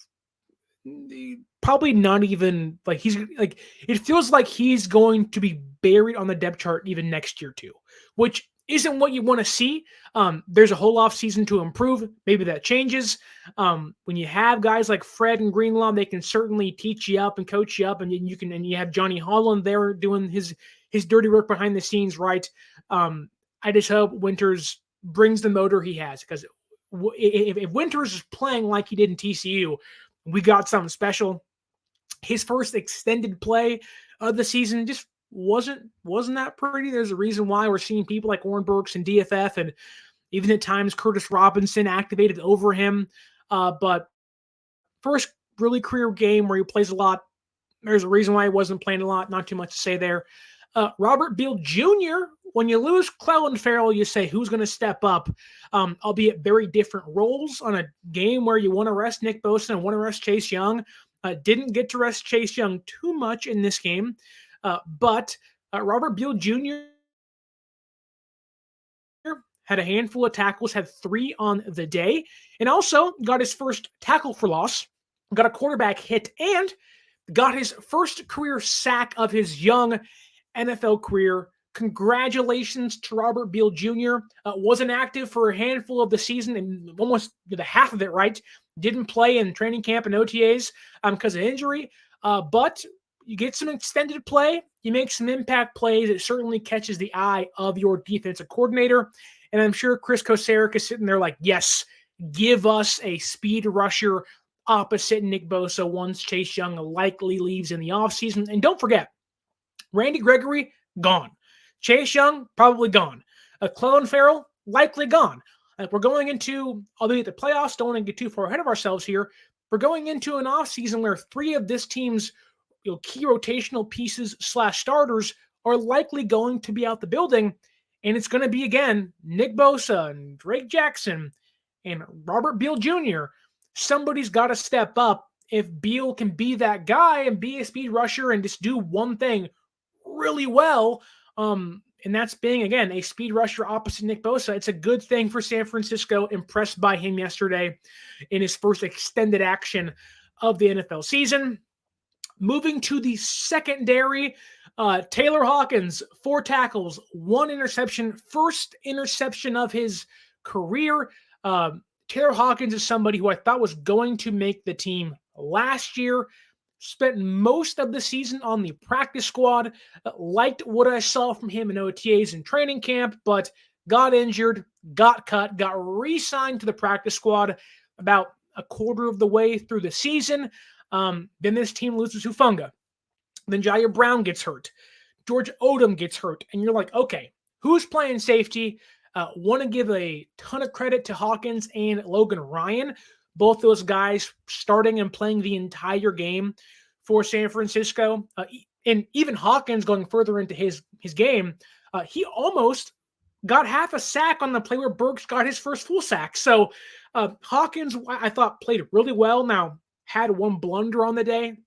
probably not even like it feels like he's going to be buried on the depth chart even next year too, which isn't what you want to see. There's a whole off season to improve. Maybe that changes. When you have guys like Fred and Greenlaw, they can certainly teach you up and coach you up, and you have Johnny Holland there doing his dirty work behind the scenes, right? I just hope Winters brings the motor he has, because if Winters is playing like he did in TCU, we got something special. His first extended play of the season just wasn't that pretty. There's a reason why we're seeing people like Oren Burks and DFF, and even at times Curtis Robinson activated over him. But first really career game where he plays a lot. There's a reason why he wasn't playing a lot. Not too much to say there. Robert Beal Jr., when you lose Clelin Ferrell, you say, who's going to step up? Albeit very different roles on a game where you want to rest Nick Bosa and want to rest Chase Young. Didn't get to rest Chase Young too much in this game. But Robert Beal Jr. had a handful of tackles, had 3 on the day, and also got his first tackle for loss, got a quarterback hit, and got his first career sack of his young NFL career. Congratulations to Robert Beal Jr. Wasn't active for a handful of the season, and almost the half of it, right? Didn't play in training camp and OTAs because of injury. But you get some extended play, you make some impact plays. It certainly catches the eye of your defensive coordinator. And I'm sure Chris Kocurek is sitting there like, yes, give us a speed rusher opposite Nick Bosa once Chase Young likely leaves in the offseason. And don't forget, Randy Gregory, gone. Chase Young, probably gone. Clelin Ferrell, likely gone. Like we're going into, albeit the playoffs, don't want to get too far ahead of ourselves here. We're going into an offseason where 3 of this team's key rotational pieces / starters are likely going to be out the building. And it's going to be, again, Nick Bosa and Drake Jackson and Robert Beal Jr. Somebody's got to step up if Beal can be that guy and be a speed rusher and just do one thing really well. And that's being, again, a speed rusher opposite Nick Bosa. It's a good thing for San Francisco. Impressed by him yesterday in his first extended action of the NFL season. Moving to the secondary, Taylor Hawkins, 4 tackles, 1 interception, first interception of his career. Taylor Hawkins is somebody who I thought was going to make the team last year. Spent most of the season on the practice squad. Liked what I saw from him in OTAs and training camp, but got injured, got cut, got re-signed to the practice squad about a quarter of the way through the season. Then this team loses Hufanga. Then Jair Brown gets hurt. George Odom gets hurt. And you're like, okay, who's playing safety? Want to give a ton of credit to Hawkins and Logan Ryan. Both those guys starting and playing the entire game for San Francisco. And even Hawkins going further into his game, he almost got half a sack on the play where Burks got his first full sack. So Hawkins, I thought, played really well. Now, had 1 blunder on the day,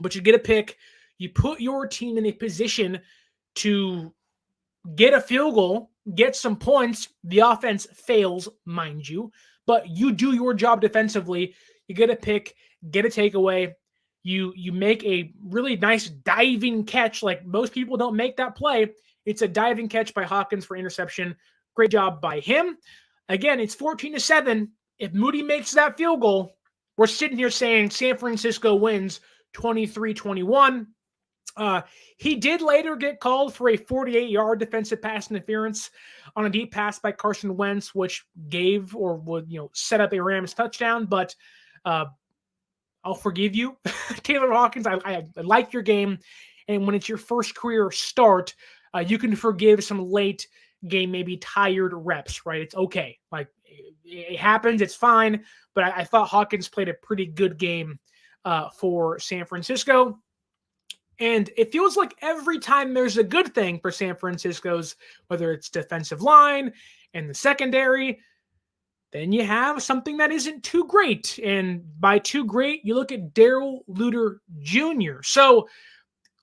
but you get a pick. You put your team in a position to get a field goal, get some points. The offense fails, mind you, but you do your job defensively. You get a pick, get a takeaway. You make a really nice diving catch. Like most people don't make that play. It's a diving catch by Hawkins for interception. Great job by him. Again, it's 14-7. If Moody makes that field goal, we're sitting here saying San Francisco wins 23-21. He did later get called for a 48-yard defensive pass interference on a deep pass by Carson Wentz, which gave or would set up a Rams touchdown. But I'll forgive you, Taylor Hawkins. I like your game, and when it's your first career start, you can forgive some late game, maybe tired reps. Right? It's okay. Like it happens. It's fine. But I thought Hawkins played a pretty good game for San Francisco. And it feels like every time there's a good thing for San Francisco's, whether it's defensive line and the secondary, then you have something that isn't too great. And by too great, you look at Darrell Luter Jr. So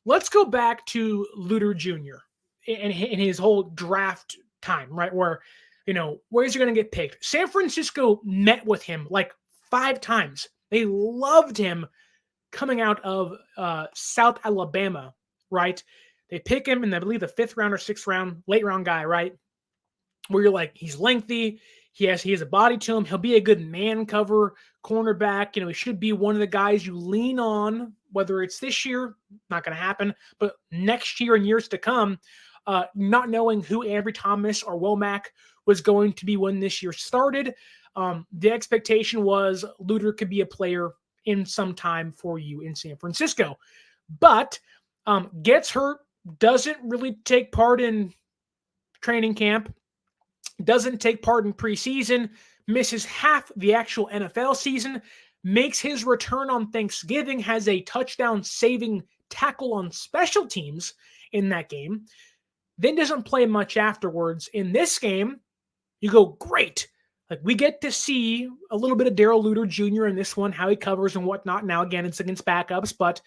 let's go back to Luter Jr. in his whole draft time, right? Where, where's he going to get picked? San Francisco met with him like 5 times. They loved him coming out of South Alabama, right? They pick him in, I believe, the 5th round or 6th round, late round guy, right? Where you're like, he's lengthy. He has a body to him. He'll be a good man cover cornerback. He should be one of the guys you lean on, whether it's this year, not going to happen, but next year and years to come, not knowing who Ambry Thomas or Womack was going to be when this year started. The expectation was Luter could be a player in some time for you in San Francisco, but gets hurt, doesn't really take part in training camp, doesn't take part in preseason, misses half the actual NFL season, makes his return on Thanksgiving, has a touchdown saving tackle on special teams in that game, then doesn't play much afterwards. In this game, you go, great. Like we get to see a little bit of Darrell Luter Jr. in this one, how he covers and whatnot. Now, again, it's against backups, but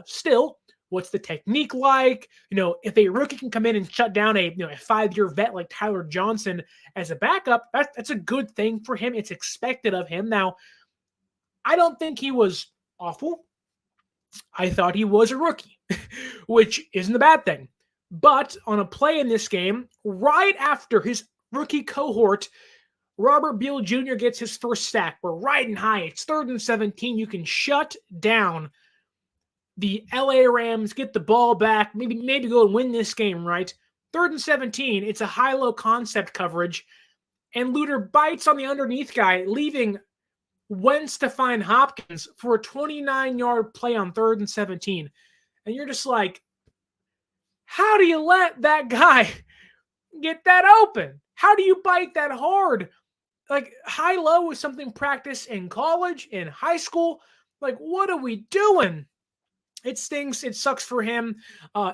still, what's the technique like? If a rookie can come in and shut down a 5-year vet like Tyler Johnson as a backup, that's a good thing for him. It's expected of him. Now, I don't think he was awful. I thought he was a rookie, which isn't a bad thing. But on a play in this game, right after his rookie cohort, Robert Beal Jr. gets his first sack. We're riding high. It's 3rd and 17. You can shut down the LA Rams, get the ball back, maybe go and win this game, right? 3rd and 17. It's a high-low concept coverage, and Luter bites on the underneath guy, leaving Wentz to find Hopkins for a 29-yard play on 3rd and 17. And you're just like, how do you let that guy get that open? How do you bite that hard Like, high-low is something practiced in college, in high school. Like, what are we doing? It stinks. It sucks for him.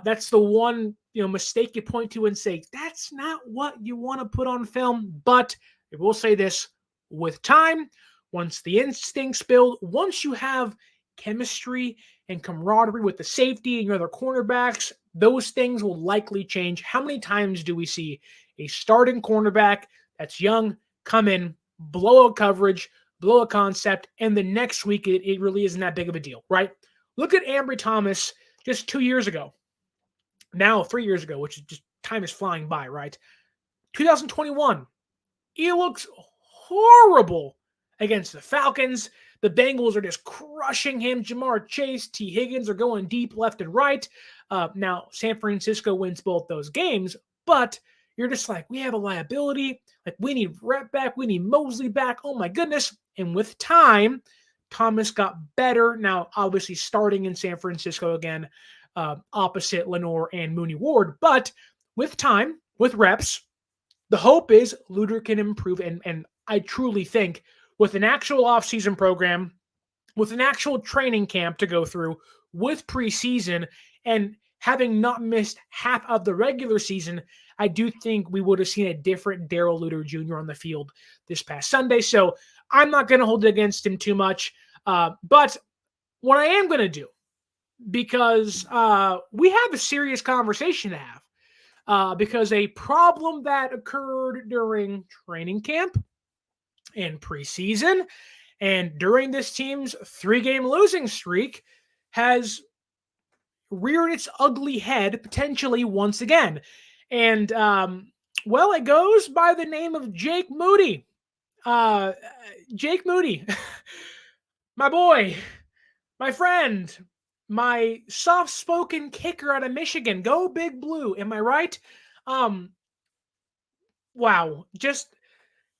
That's the one mistake you point to and say, that's not what you want to put on film. But I will say this, with time, once the instincts build, once you have chemistry and camaraderie with the safety and your other cornerbacks, those things will likely change. How many times do we see a starting cornerback that's young come in, blow a coverage, blow a concept, and the next week it really isn't that big of a deal, right? Look at Ambry Thomas just 2 years ago. Now 3 years ago, which is just time is flying by, right? 2021. He looks horrible against the Falcons. The Bengals are just crushing him. Jamar Chase, T. Higgins are going deep left and right. Now, San Francisco wins both those games, but you're just like, we have a liability. Like, we need Rhett back. We need Mosley back. Oh, my goodness. And with time, Thomas got better. Now, obviously, starting in San Francisco again, opposite Lenore and Mooney Ward. But with time, with reps, the hope is Luter can improve. And I truly think with an actual offseason program, with an actual training camp to go through, with preseason, and having not missed half of the regular season, I do think we would have seen a different Darrell Luter Jr. on the field this past Sunday. So I'm not going to hold it against him too much. But what I am going to do, because we have a serious conversation to have, because a problem that occurred during training camp and preseason and during this team's 3-game losing streak has reared its ugly head potentially once again. And, well, it goes by the name of Jake Moody. Jake Moody, my boy, my friend, my soft-spoken kicker out of Michigan. Go Big Blue. Am I right? Wow. Just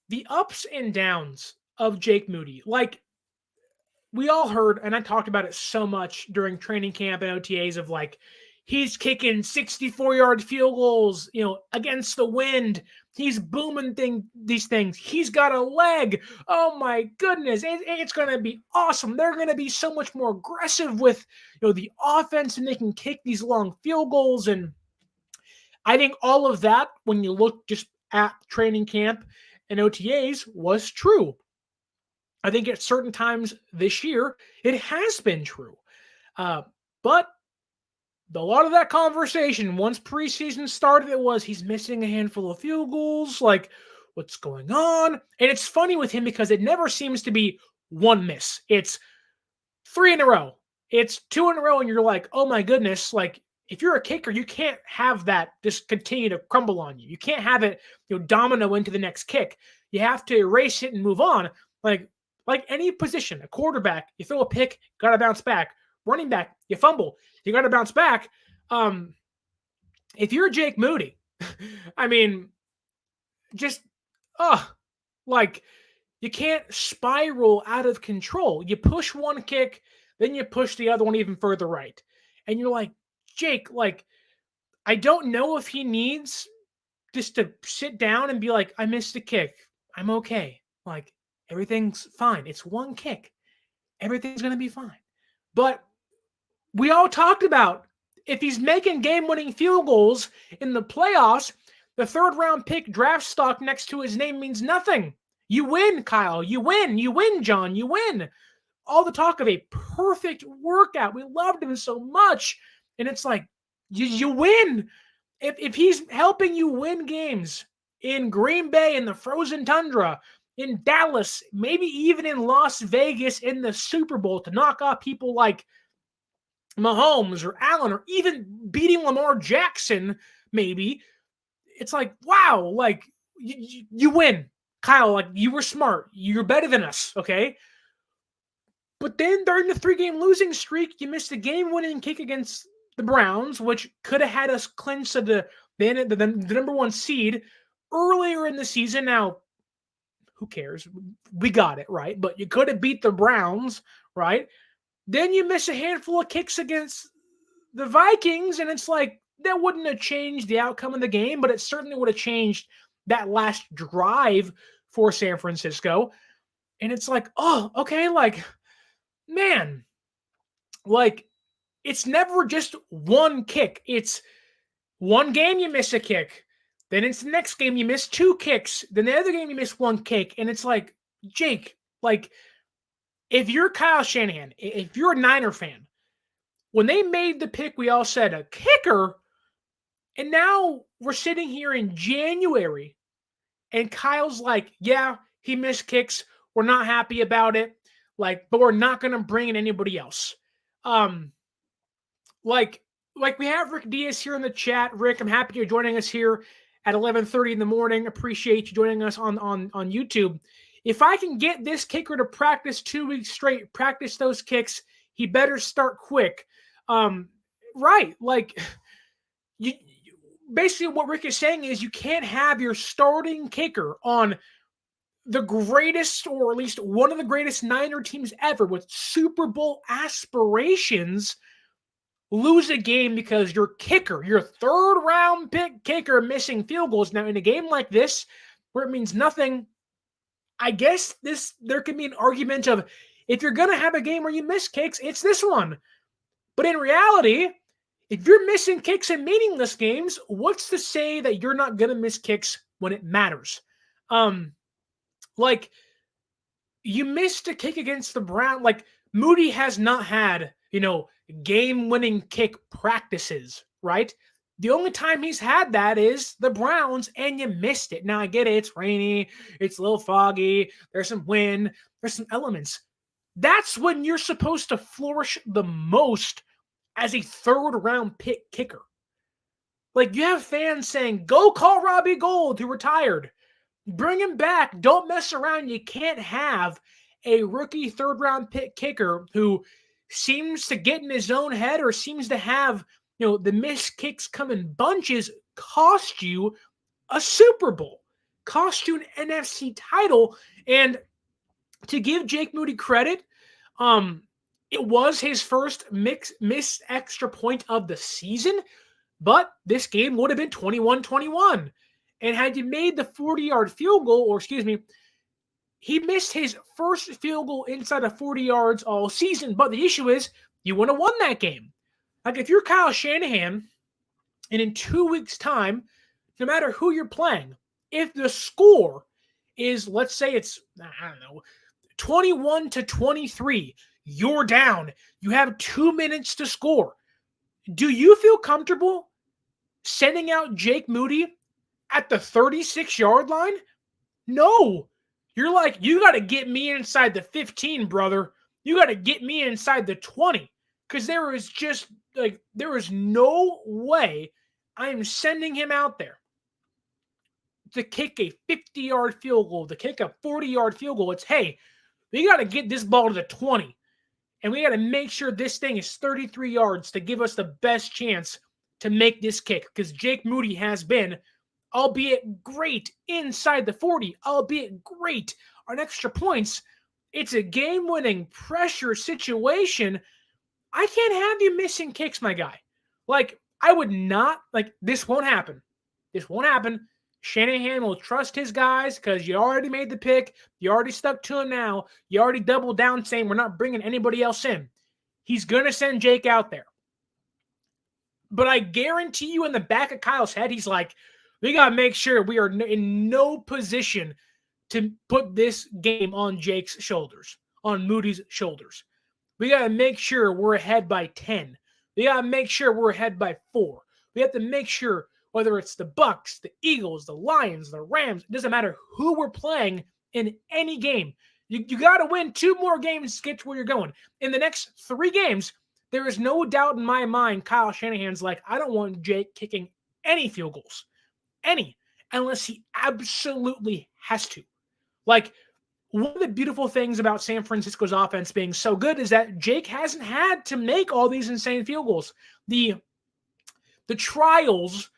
the ups and downs of Jake Moody. Like, we all heard, and I talked about it so much during training camp and OTAs of like, he's kicking 64-yard field goals, against the wind. He's booming these things. He's got a leg. Oh my goodness. It's going to be awesome. They're going to be so much more aggressive with, the offense, and they can kick these long field goals. And I think all of that, when you look just at training camp and OTAs, was true. I think at certain times this year, it has been true. But a lot of that conversation, once preseason started, it was he's missing a handful of field goals. Like, what's going on? And it's funny with him because it never seems to be one miss. It's 3 in a row. It's 2 in a row, and you're like, oh my goodness. Like, if you're a kicker, you can't have that just continue to crumble on you. You can't have it, domino into the next kick. You have to erase it and move on. Like any position, a quarterback, you throw a pick, got to bounce back. Running back, you fumble, you got to bounce back. If you're Jake Moody, I mean, just, like, you can't spiral out of control. You push one kick, then you push the other one even further right. And you're like, Jake, like, I don't know if he needs just to sit down and be like, I missed a kick. I'm okay. Like, everything's fine. It's one kick. Everything's going to be fine. But we all talked about if he's making game-winning field goals in the playoffs, the third-round pick draft stock next to his name means nothing. You win, Kyle. You win. You win, John. You win. All the talk of a perfect workout. We loved him so much. And it's like, you win. If he's helping you win games in Green Bay, in the frozen tundra, in Dallas, maybe even in Las Vegas in the Super Bowl to knock off people like Mahomes or Allen, or even beating Lamar Jackson, maybe, it's like, wow, like, you win. Kyle, like, you were smart. You're better than us, okay? But then during the 3-game losing streak, you missed a game-winning kick against the Browns, which could have had us clinch to the number 1 seed earlier in the season. Now, who cares? We got it, right? But you could have beat the Browns, right? Then you miss a handful of kicks against the Vikings, and it's like, that wouldn't have changed the outcome of the game, but it certainly would have changed that last drive for San Francisco. And it's like, oh, okay, like, man, like, it's never just one kick. It's one game you miss a kick. Then it's the next game you miss 2 kicks. Then the other game you miss 1 kick. And it's like, Jake, like, if you're Kyle Shanahan, if you're a Niner fan, when they made the pick, we all said a kicker. And now we're sitting here in January, and Kyle's like, yeah, he missed kicks. We're not happy about it. Like, but we're not going to bring in anybody else. Like we have Rick Diaz here in the chat. Rick, I'm happy you're joining us here at 11:30 in the morning. Appreciate you joining us on YouTube. If I can get this kicker to practice 2 weeks straight, practice those kicks, he better start quick. Right. Like, you basically what Rick is saying is you can't have your starting kicker on the greatest, or at least one of the greatest Niner teams ever with Super Bowl aspirations, lose a game because your kicker, your third-round pick kicker, missing field goals. Now, in a game like this, where it means nothing, I guess there can be an argument of, if you're going to have a game where you miss kicks, it's this one. But in reality, if you're missing kicks in meaningless games, what's to say that you're not going to miss kicks when it matters? Like, you missed a kick against the Browns. Like, Moody has not had, game-winning kick practices, right? The only time he's had that is the Browns, and you missed it. Now, I get it. It's rainy. It's a little foggy. There's some wind. There's some elements. That's when you're supposed to flourish the most as a third-round pick kicker. Like, you have fans saying, go call Robbie Gould, who retired. Bring him back. Don't mess around. You can't have a rookie third-round pick kicker who seems to get in his own head or seems to have, the missed kicks come in bunches, cost you a Super Bowl, cost you an NFC title. And to give Jake Moody credit, it was his first missed extra point of the season, but this game would have been 21-21. And had you made the 40-yard field goal, or excuse me, he missed his first field goal inside of 40 yards all season. But the issue is, you would have won that game. Like, if you're Kyle Shanahan, and in 2 weeks' time, no matter who you're playing, if the score is, let's say it's, 21-23, you're down. You have 2 minutes to score. Do you feel comfortable sending out Jake Moody at the 36-yard line? No. You're like, you got to get me inside the 15, brother. You got to get me inside the 20. Because there is no way I am sending him out there to kick a 50-yard field goal, to kick a 40-yard field goal. It's, hey, we got to get this ball to the 20. And we got to make sure this thing is 33 yards to give us the best chance to make this kick. Because Jake Moody has been, albeit great inside the 40, albeit great on extra points. It's a game-winning pressure situation. I can't have you missing kicks, my guy. Like, I would not, this won't happen. This won't happen. Shanahan will trust his guys because you already made the pick. You already stuck to him now. You already doubled down saying we're not bringing anybody else in. He's going to send Jake out there. But I guarantee you in the back of Kyle's head, he's like, we got to make sure we are in no position to put this game on Jake's shoulders, on Moody's shoulders. We got to make sure we're ahead by 10. We got to make sure we're ahead by 4. We have to make sure, whether it's the Bucs, the Eagles, the Lions, the Rams, it doesn't matter who we're playing in any game. You got to win 2 more games to get to where you're going. In the next 3 games, there is no doubt in my mind Kyle Shanahan's like, I don't want Jake kicking any field goals. Any. Unless he absolutely has to. Like, one of the beautiful things about San Francisco's offense being so good is that Jake hasn't had to make all these insane field goals. The trials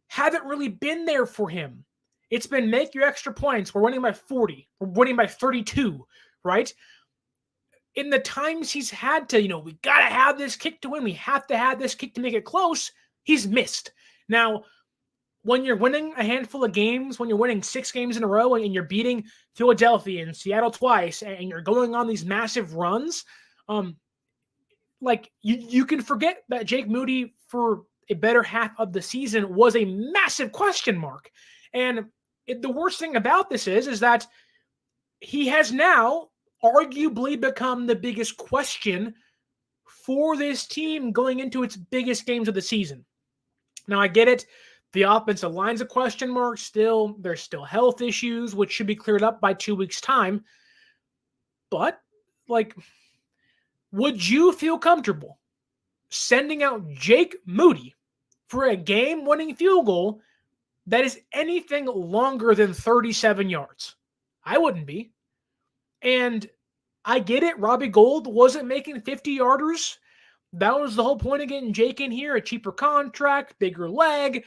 haven't really been there for him. It's been make your extra points. We're winning by 40. We're winning by 32, right? In the times he's had to, we got to have this kick to win. We have to have this kick to make it close. He's missed. Now, when you're winning a handful of games, when you're winning 6 games in a row and you're beating Philadelphia and Seattle twice and you're going on these massive runs, like you can forget that Jake Moody for a better half of the season was a massive question mark. And the worst thing about this is that he has now arguably become the biggest question for this team going into its biggest games of the season. Now, I get it. The offensive line's a question mark still. There's still health issues, which should be cleared up by 2 weeks' time. But, like, would you feel comfortable sending out Jake Moody for a game-winning field goal that is anything longer than 37 yards? I wouldn't be. And I get it. Robbie Gould wasn't making 50-yarders. That was the whole point of getting Jake in here, a cheaper contract, bigger leg.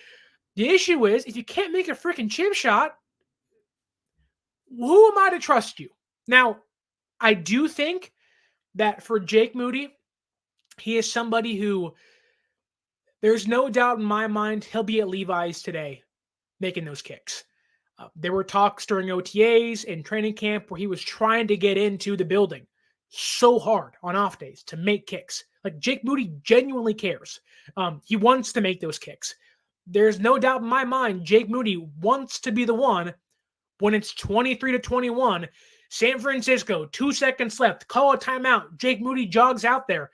The issue is, if you can't make a freaking chip shot, who am I to trust you? Now, I do think that for Jake Moody, he is somebody who, there's no doubt in my mind, he'll be at Levi's today making those kicks. There were talks during OTAs and training camp where he was trying to get into the building so hard on off days to make kicks. Like, Jake Moody genuinely cares. He wants to make those kicks. There's no doubt in my mind, Jake Moody wants to be the one when it's 23-21. San Francisco, 2 seconds left. Call a timeout. Jake Moody jogs out there.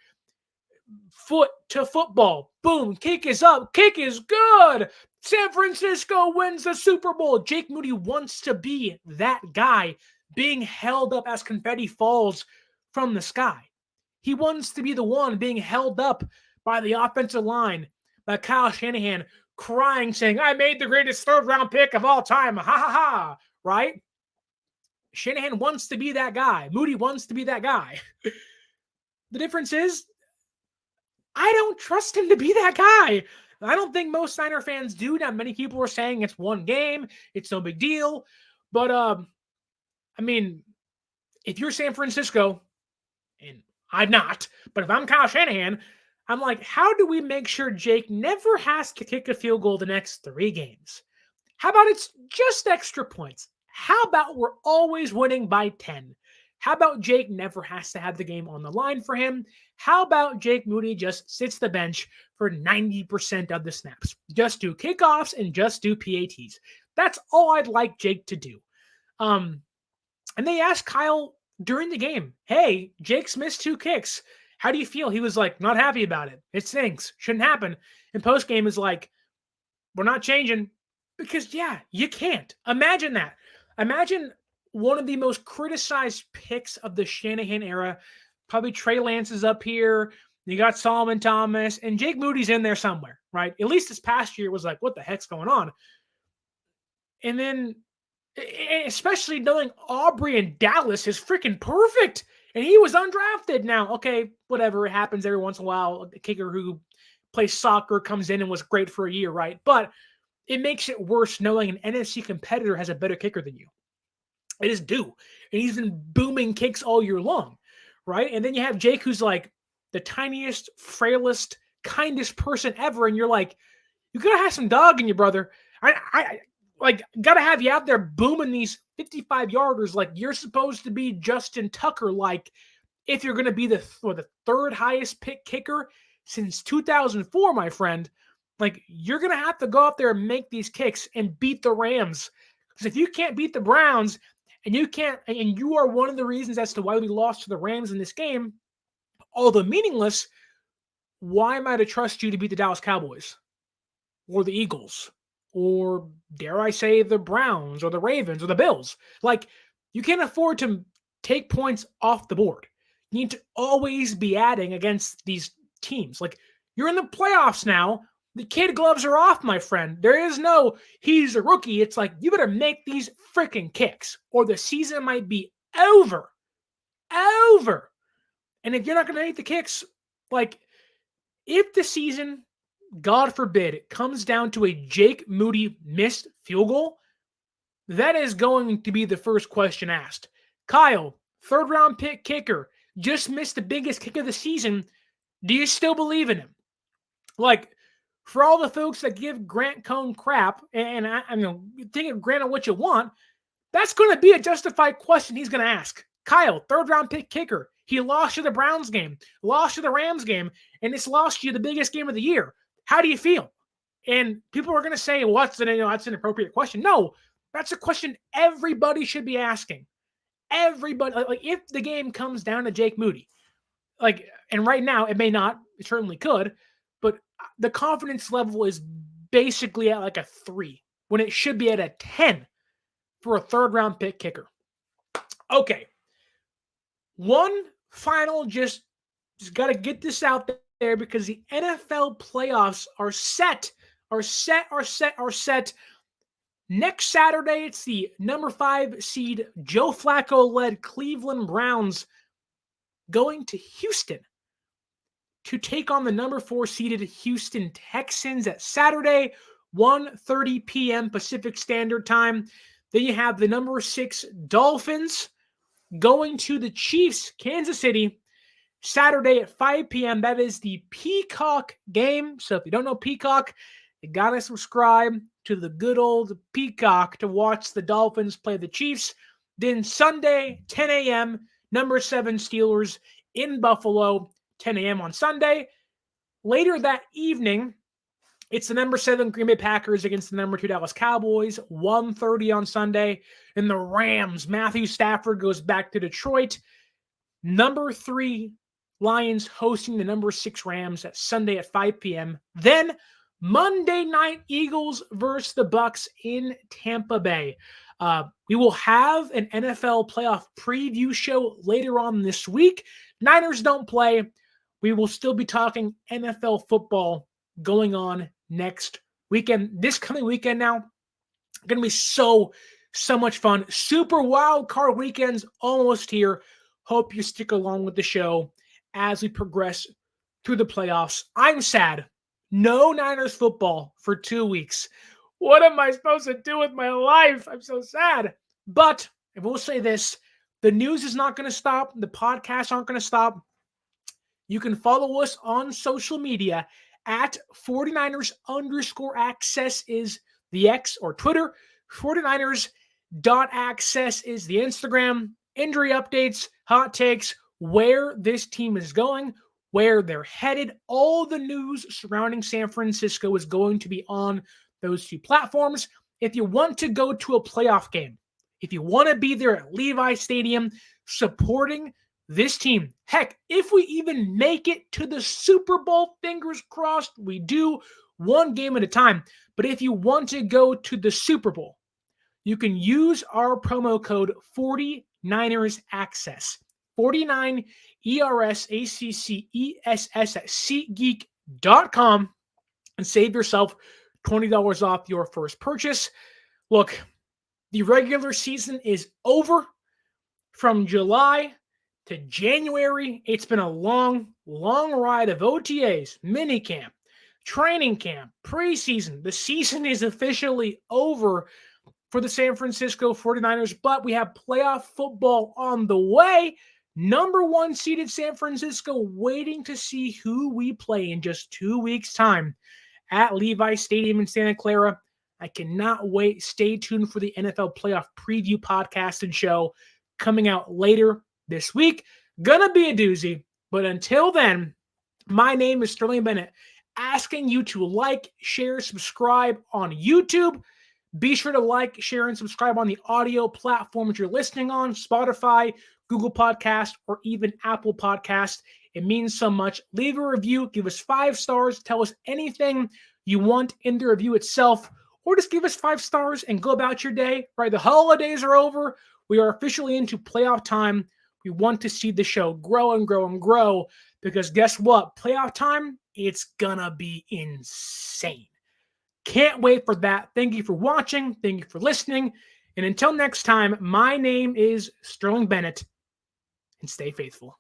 Foot to football. Boom. Kick is up. Kick is good. San Francisco wins the Super Bowl. Jake Moody wants to be that guy being held up as confetti falls from the sky. He wants to be the one being held up by the offensive line, by Kyle Shanahan, crying, saying, I made the greatest third-round pick of all time. Ha, ha, ha. Right? Shanahan wants to be that guy. Moody wants to be that guy. The difference is, I don't trust him to be that guy. I don't think most Niner fans do. Now, many people are saying it's one game. It's no big deal. But, I mean, if you're San Francisco, and I'm not, but if I'm Kyle Shanahan, I'm like, how do we make sure Jake never has to kick a field goal the next 3 games? How about it's just extra points? How about we're always winning by 10? How about Jake never has to have the game on the line for him? How about Jake Moody just sits the bench for 90% of the snaps? Just do kickoffs and just do PATs. That's all I'd like Jake to do. And they asked Kyle during the game, hey, Jake's missed 2 kicks. How do you feel? He was like, not happy about it. It stinks. Shouldn't happen. And post-game is like, we're not changing. Because, yeah, you can't. Imagine that. Imagine one of the most criticized picks of the Shanahan era. Probably Trey Lance is up here. You got Solomon Thomas. And Jake Moody's in there somewhere, right? At least this past year was like, what the heck's going on? And then, especially knowing Aubrey in Dallas is freaking perfect. And he was undrafted. Now, okay, whatever. It happens every once in a while. A kicker who plays soccer comes in and was great for a year, right? But it makes it worse knowing an NFC competitor has a better kicker than you. It is due. And he's been booming kicks all year long, right? And then you have Jake, who's like the tiniest, frailest, kindest person ever. And you're like, you got to have some dog in you, brother. I like, got to have you out there booming these 55-yarders like you're supposed to be Justin Tucker, like if you're going to be the 3rd highest pick kicker since 2004, my friend. Like, you're going to have to go out there and make these kicks and beat the Rams. Because if you can't beat the Browns and you are one of the reasons as to why we lost to the Rams in this game, although meaningless, why am I to trust you to beat the Dallas Cowboys or the Eagles or, dare I say, the Browns or the Ravens or the Bills? Like, you can't afford to take points off the board. You need to always be adding against these teams. Like, you're in the playoffs now. The kid gloves are off, my friend. There is no, he's a rookie. It's like, you better make these freaking kicks or the season might be over. Over. And if you're not going to make the kicks, like, if the season, God forbid, it comes down to a Jake Moody missed field goal, that is going to be the first question asked. Kyle, 3rd-round pick kicker, just missed the biggest kick of the season. Do you still believe in him? Like, For all the folks that give Grant Cohn crap, and I mean, think of Grant what you want, that's going to be a justified question he's going to ask. Kyle, third-round pick kicker. He lost you the Browns game, lost you the Rams game, and it's lost you the biggest game of the year. How do you feel? And people are going to say, well, that's an appropriate question. No, that's a question everybody should be asking. Everybody, like if the game comes down to Jake Moody, like, and right now it may not, it certainly could, but the confidence level is basically at like a 3 when it should be at a 10 for a third-round pick kicker. Okay. One final, just got to get this out there because the NFL playoffs are set. Next Saturday, it's the number 5 seed Joe Flacco-led Cleveland Browns going to Houston to take on the number 4 seeded Houston Texans at Saturday, 1:30 p.m. Pacific Standard Time. Then you have the number 6 Dolphins going to the Chiefs, Kansas City, Saturday at 5 p.m. That is the Peacock game. So if you don't know Peacock, you got to subscribe to the good old Peacock to watch the Dolphins play the Chiefs. Then Sunday, 10 a.m., number 7 Steelers in Buffalo, 10 a.m. on Sunday. Later that evening, it's the number 7 Green Bay Packers against the number 2 Dallas Cowboys, 1:30 on Sunday. And the Rams, Matthew Stafford goes back to Detroit. Number 3 Lions hosting the number 6 Rams at Sunday at 5 p.m. Then Monday night, Eagles versus the Bucs in Tampa Bay. We will have an NFL playoff preview show later on this week. Niners don't play. We will still be talking NFL football going on next weekend. This coming weekend now, going to be so much fun. Super wild card weekends almost here. Hope you stick along with the show as we progress through the playoffs. I'm sad. No Niners football for 2 weeks. What am I supposed to do with my life? I'm so sad. But I will say this. The news is not going to stop. The podcasts aren't going to stop. You can follow us on social media at 49ers_access is the X or Twitter. 49ers.access is the Instagram. Injury updates, hot takes, where this team is going, where they're headed. All the news surrounding San Francisco is going to be on those 2 platforms. If you want to go to a playoff game, if you want to be there at Levi Stadium supporting this team, heck, if we even make it to the Super Bowl, fingers crossed, we do, 1 game at a time. But if you want to go to the Super Bowl, you can use our promo code 49ersaccess. 49 ERSACCESS at SeatGeek.com and save yourself $20 off your first purchase. Look, the regular season is over. From July to January, it's been a long ride of OTAs, minicamp, training camp, preseason. The season is officially over for the San Francisco 49ers, but we have playoff football on the way. Number 1 seeded San Francisco waiting to see who we play in just 2 weeks' time at Levi Stadium in Santa Clara. I cannot wait. Stay tuned for the NFL playoff preview podcast and show coming out later this week. Gonna be a doozy, but until then, my name is Sterling Bennett, asking you to like, share, subscribe on YouTube. Be sure to like, share, and subscribe on the audio platforms you're listening on, Spotify, Google Podcast, or even Apple Podcast. It means so much. Leave a review. Give us 5 stars. Tell us anything you want in the review itself, or just give us 5 stars and go about your day. Right? The holidays are over. We are officially into playoff time. We want to see the show grow and grow and grow because guess what? Playoff time, it's gonna be insane. Can't wait for that. Thank you for watching. Thank you for listening. And until next time, my name is Sterling Bennett, and stay faithful.